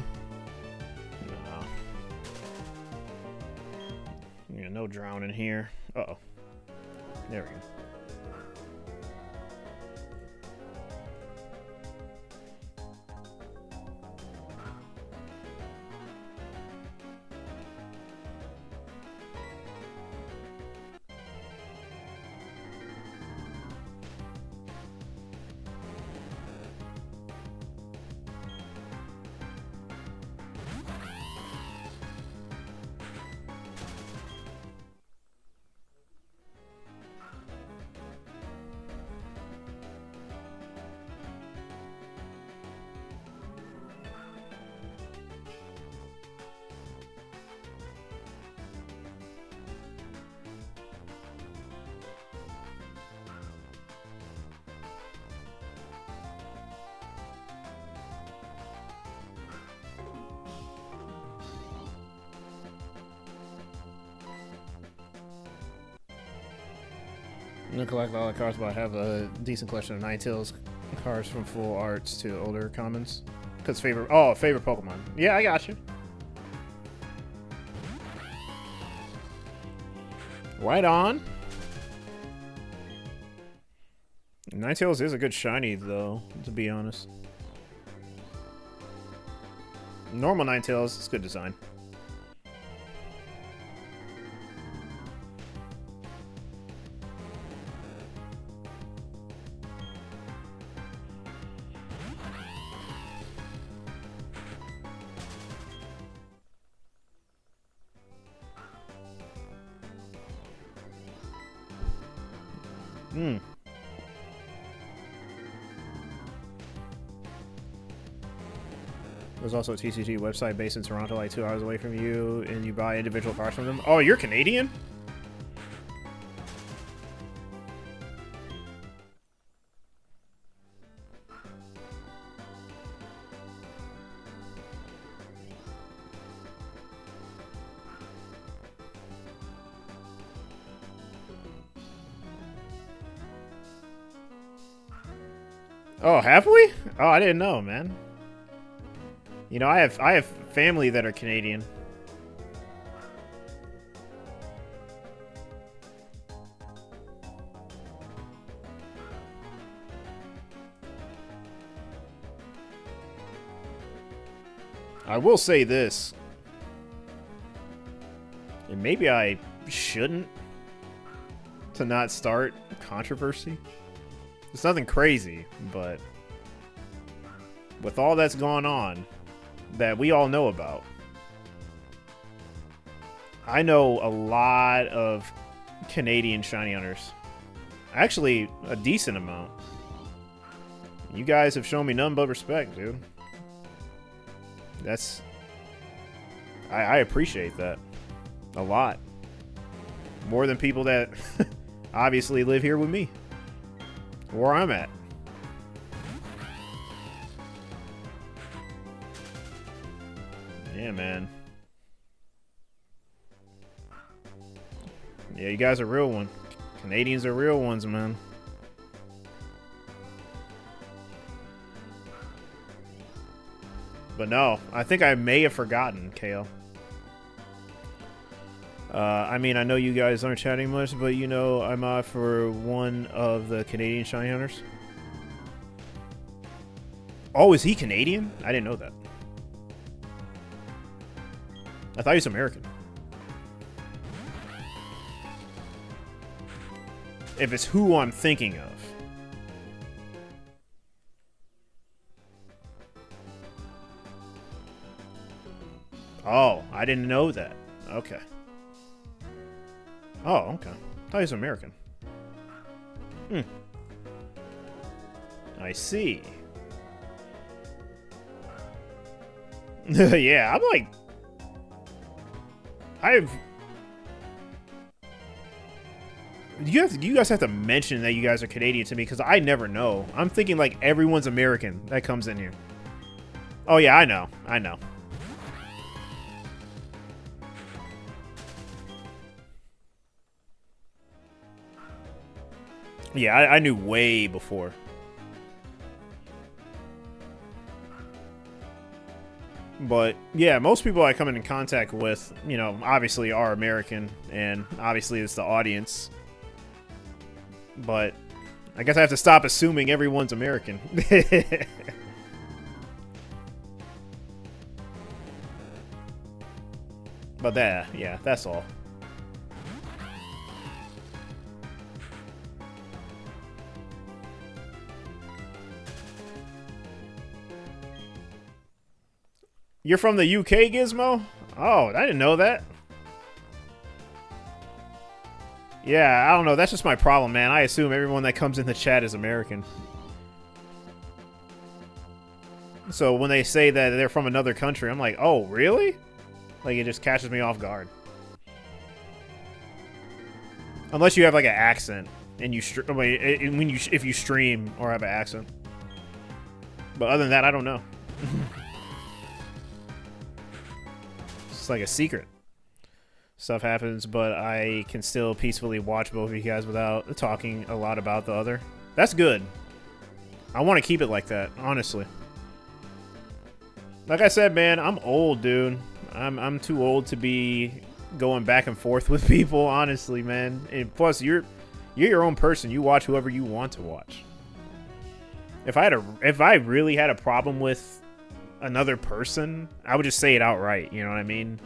Speaker 1: Yeah, no drowning here. Uh-oh. There we go. I'm gonna collect all the cards, but I have a decent collection of Ninetales cards from full arts to older commons. Cause favorite Pokemon. Yeah, I got you. Right on. Ninetales is a good shiny, though, to be honest. Normal Ninetales, it's good design. There's also a TCG website based in Toronto, like 2 hours away from you, and you buy individual cards from them. Oh, you're Canadian? Oh, have we? Oh, I didn't know, man. You know, I have family that are Canadian. I will say this. And maybe I shouldn't to not start controversy. It's nothing crazy, but with all that's going on that we all know about, I know a lot of Canadian shiny hunters. Actually, a decent amount. You guys have shown me none but respect, dude. That's... I appreciate that. A lot. More than people that obviously live here with me. Where I'm at. Yeah, man. Yeah, you guys are real one. Canadians are real ones, man. But no, I think I may have forgotten, KO. I mean, I know you guys aren't chatting much, but you know I'm for one of the Canadian shiny hunters. Oh, is he Canadian? I didn't know that. I thought he was American. If it's who I'm thinking of. Oh, I didn't know that. Okay. Oh, okay. I thought he was American. Hmm. I see. Yeah, I'm like... You guys have to mention that you guys are Canadian to me, because I never know. I'm thinking like everyone's American that comes in here. Oh yeah, I know. I know. Yeah, I knew way before. But yeah, most people I come into contact with, you know, obviously are American, and obviously it's the audience. But I guess I have to stop assuming everyone's American. But yeah, that's all. You're from the UK, Gizmo? Oh, I didn't know that. Yeah, I don't know. That's just my problem, man. I assume everyone that comes in the chat is American. So when they say that they're from another country, I'm like, oh, really? Like, it just catches me off guard. Unless you have, like, an accent, and you if you stream or have an accent. But other than that, I don't know. It's like a secret. stuff happens, but I can still peacefully watch both of you guys without talking a lot about the other. That's good. I want to keep it like that, honestly. Like I said, man, I'm old, dude. I'm too old to be going back and forth with people, honestly, man. And plus, you're your own person. You watch whoever you want to watch. If I really had a problem with another person, I would just say it outright. You know what I mean?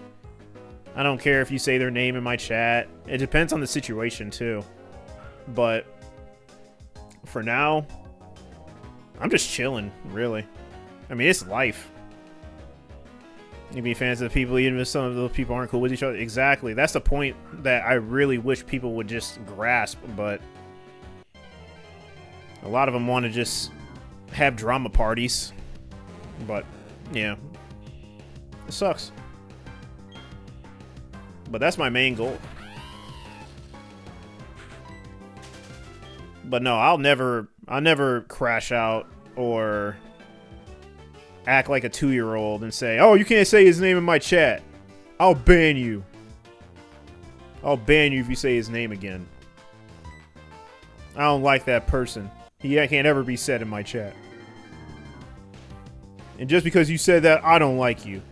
Speaker 1: I don't care if you say their name in my chat. It depends on the situation too. But for now, I'm just chilling, really. I mean, it's life. You be fans of the people, even if some of those people aren't cool with each other. Exactly. That's the point that I really wish people would just grasp. But a lot of them want to just have drama parties. But, yeah. It sucks. But that's my main goal. But no, I'll never crash out or act like a 2-year-old and say, "Oh, you can't say his name in my chat. I'll ban you. I'll ban you if you say his name again. I don't like that person. He can't ever be said in my chat. And just because you said that, I don't like you."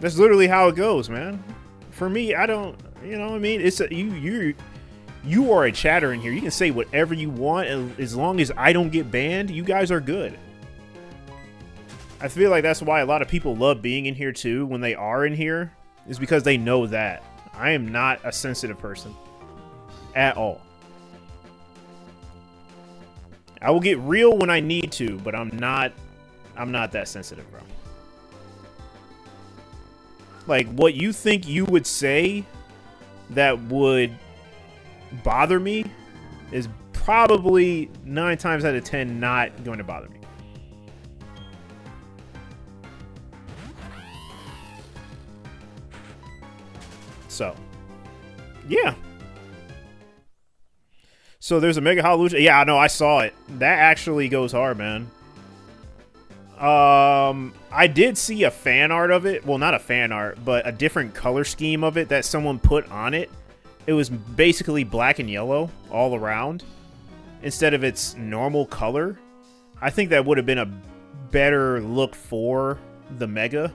Speaker 1: That's literally how it goes, man. For me, I don't, you know what I mean? It's you are a chatter in here. You can say whatever you want, and as long as I don't get banned, you guys are good. I feel like that's why a lot of people love being in here too when they are in here, is because they know that I am not a sensitive person at all. I will get real when I need to, but I'm not that sensitive, bro. Like, what you think you would say that would bother me is probably 9 times out of 10 not going to bother me. So, yeah. So there's a Mega Hallelujah. Yeah, no, I saw it. That actually goes hard, man. I did see a fan art of it. Well, not a fan art, but a different color scheme of it that someone put on it. It was basically black and yellow all around instead of its normal color. I think that would have been a better look for the Mega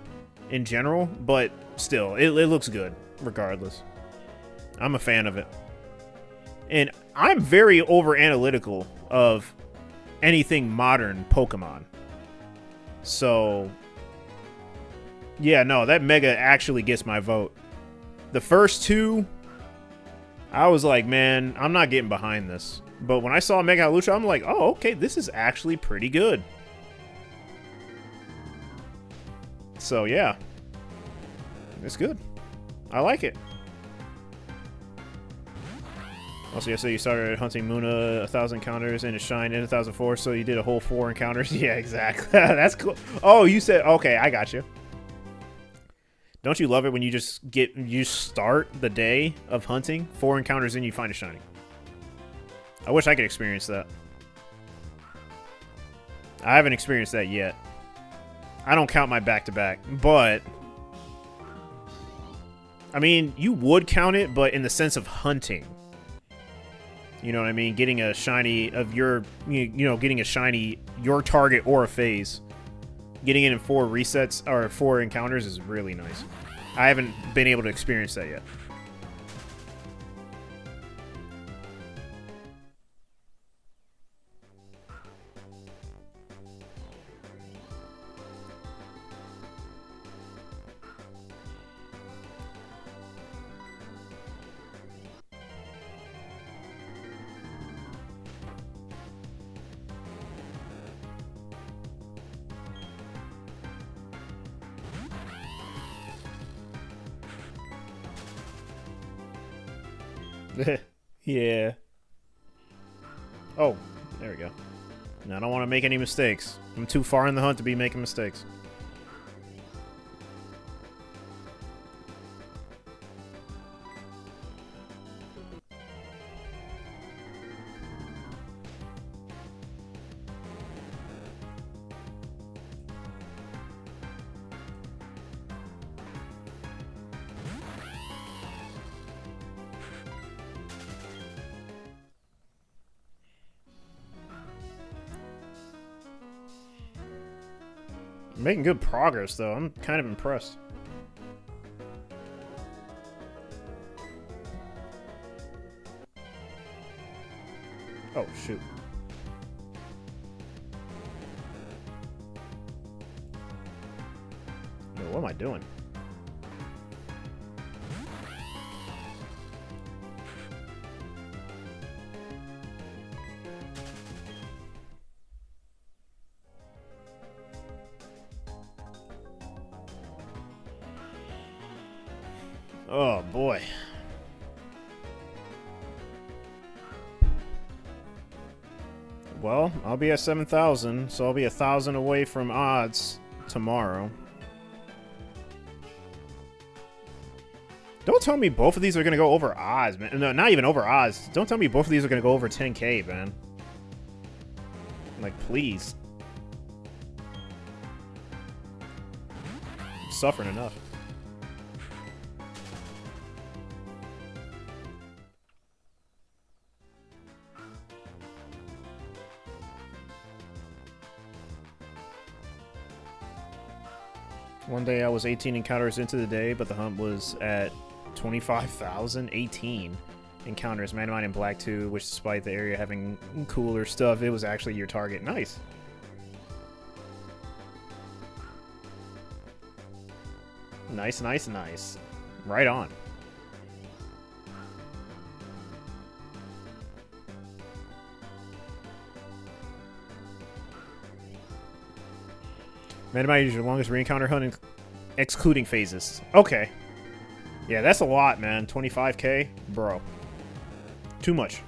Speaker 1: in general, but still, it looks good regardless. I'm a fan of it. And I'm very over analytical of anything modern Pokemon. So, yeah, no, that Mega actually gets my vote. The first two, I was like, man, I'm not getting behind this. But when I saw Mega Hallelujah, I'm like, oh, okay, this is actually pretty good. So, yeah. It's good. I like it. Also, yesterday you started hunting Muna 1,000 encounters and a shine in 1,004, so you did a whole 4 encounters. Yeah, exactly. That's cool. Oh, you said, okay, I got you. Don't you love it when you start the day of hunting, 4 encounters in, you find a shiny? I wish I could experience that. I haven't experienced that yet. I don't count my back-to-back, but I mean, you would count it, but in the sense of hunting. You know what I mean? Getting a shiny of your, getting a shiny, your target or a phase. Getting it in 4 resets, or 4 encounters is really nice. I haven't been able to experience that yet. Yeah. Oh, there we go. Now, I don't want to make any mistakes. I'm too far in the hunt to be making mistakes. Making good progress, though. I'm kind of impressed. Oh, shoot. Yo, what am I doing? Oh, boy. Well, I'll be at 7,000, so I'll be 1,000 away from odds tomorrow. Don't tell me both of these are going to go over odds, man. No, not even over odds. Don't tell me both of these are going to go over 10K, man. Like, please. I'm suffering enough. One day I was 18 encounters into the day, but the hunt was at 25,000. 18 encounters. Magnemite in Black 2, which despite the area having cooler stuff, it was actually your target. Nice. Nice, nice, nice. Right on. Magnemite is your longest re-encounter hunt, excluding phases. Okay. Yeah, that's a lot, man. 25K? Bro. Too much.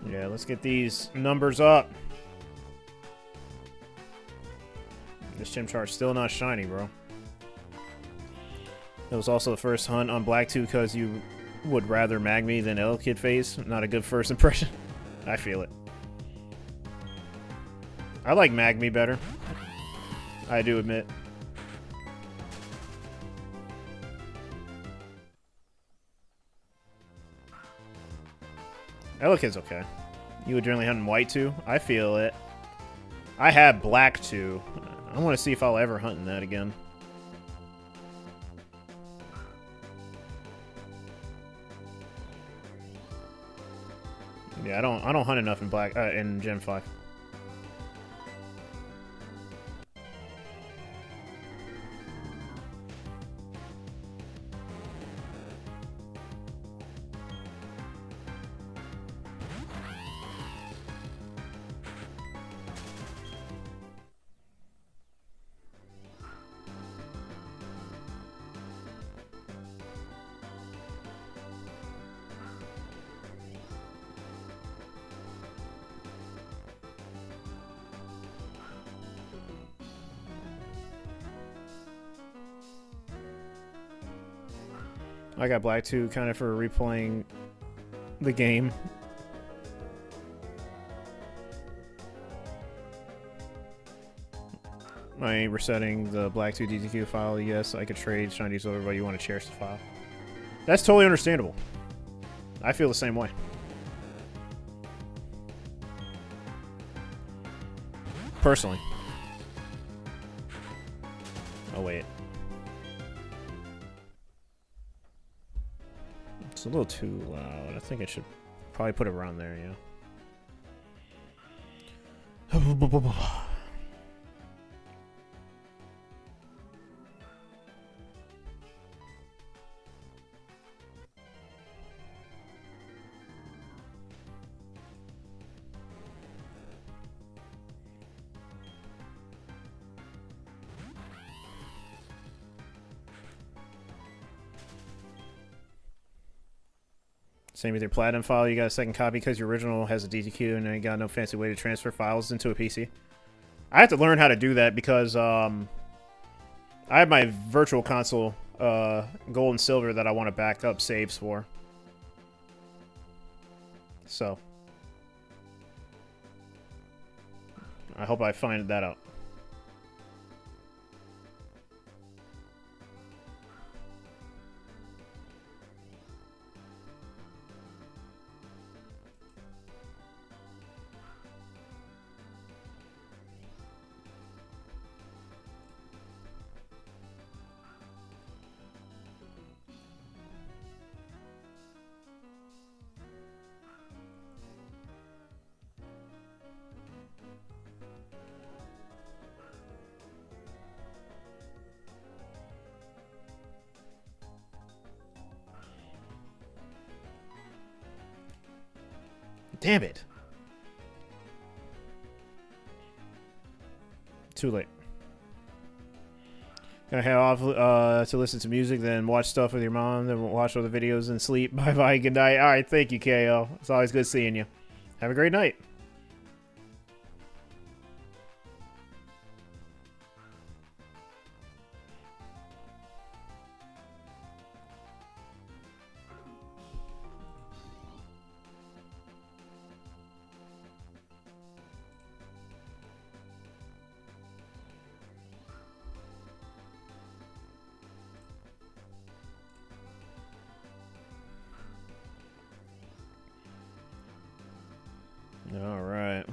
Speaker 1: Yeah, let's get these numbers up. This Chimchar's still not shiny, bro. It was also the first hunt on Black 2 because you would rather Magme than Elekid phase. Not a good first impression. I feel it. I like Magme better. I do admit. Elekid's okay. You would generally hunt in White 2? I feel it. I have Black 2. I want to see if I'll ever hunt in that again. Yeah, I don't hunt enough in Black in Gen 5. I got Black 2 kind of for replaying the game. I ain't resetting the Black 2 DTQ file. Yes, I could trade shinies over, but you want to cherish the file. That's totally understandable. I feel the same way. Personally. Oh, wait. It's a little too loud. I think I should probably put it around there, yeah. Same with your Platinum file. You got a second copy because your original has a DTQ and you got no fancy way to transfer files into a PC. I have to learn how to do that because I have my virtual console gold and silver that I want to back up saves for. So I hope I find that out. Damn it. Too late. Gonna head off to listen to music, then watch stuff with your mom, then watch other videos and sleep. Bye-bye, good night. Alright, thank you, KO. It's always good seeing you. Have a great night. All right.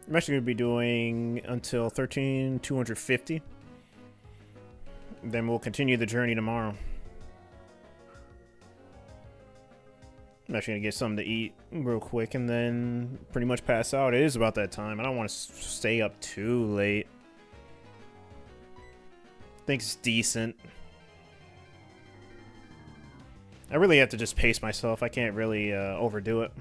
Speaker 1: I'm actually going to be doing until 13,250. Then we'll continue the journey tomorrow. I'm actually going to get something to eat real quick and then pretty much pass out. It is about that time. I don't want to stay up too late. I think it's decent. I really have to just pace myself. I can't really overdo it.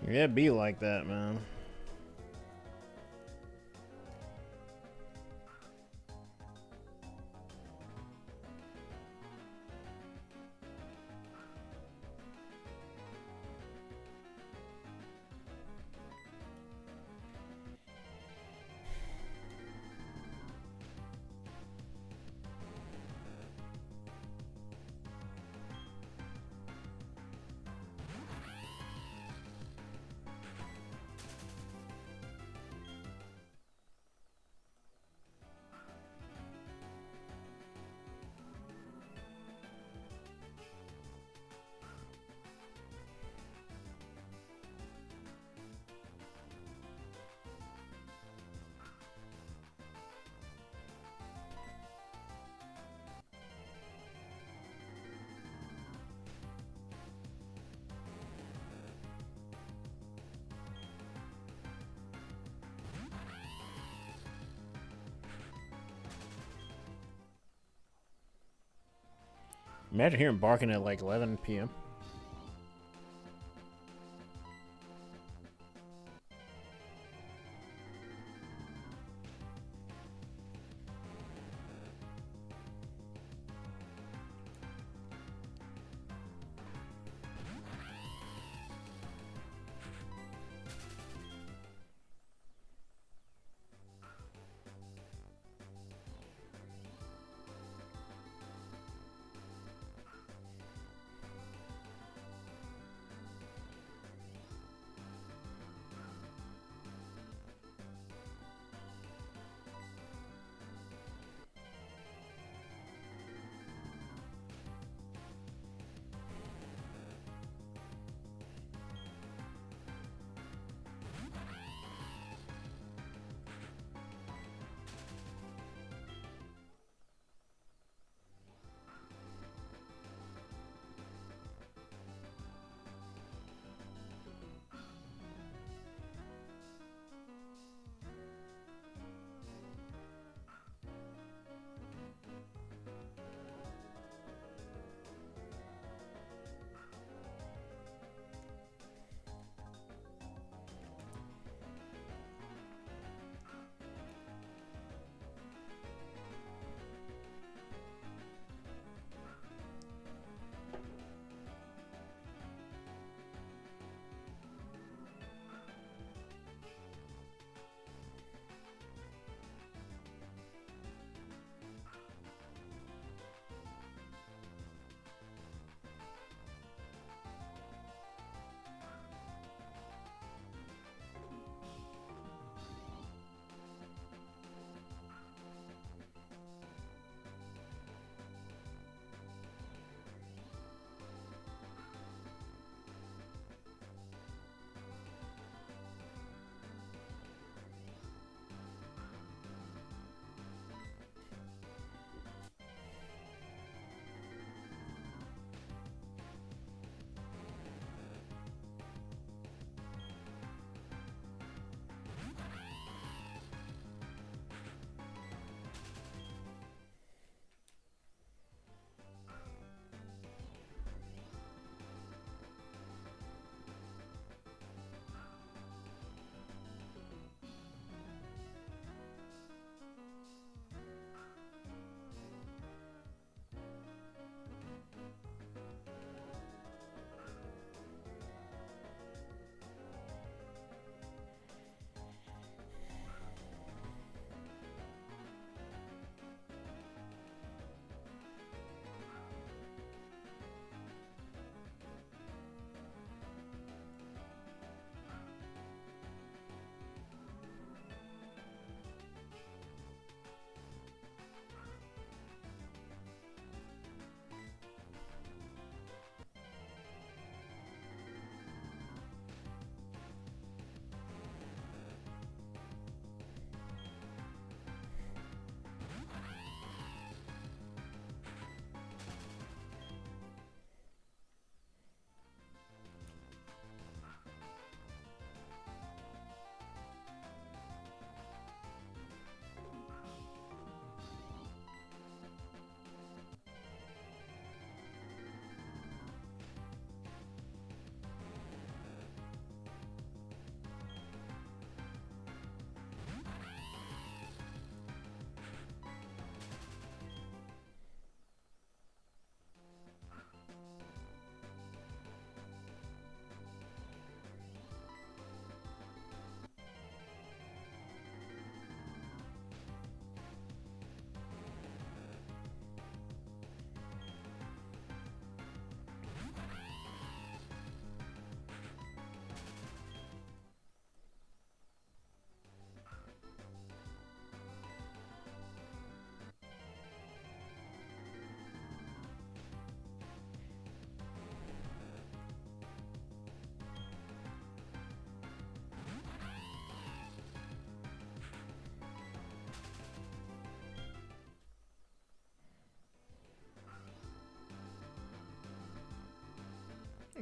Speaker 1: Yeah, be like that, man. Imagine hearing barking at like 11 p.m.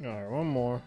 Speaker 1: Alright, one more.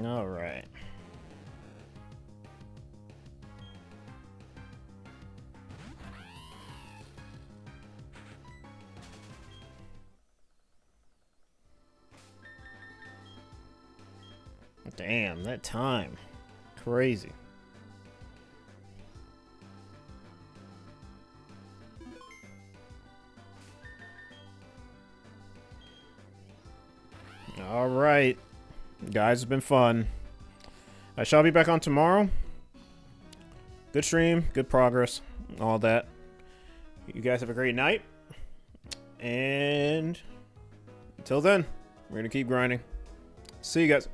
Speaker 1: All right. Damn, that time. Crazy. All right. Guys, it's been fun. I shall be back on tomorrow. Good stream, good progress, all that. You guys have a great night. And until then, we're going to keep grinding. See you guys.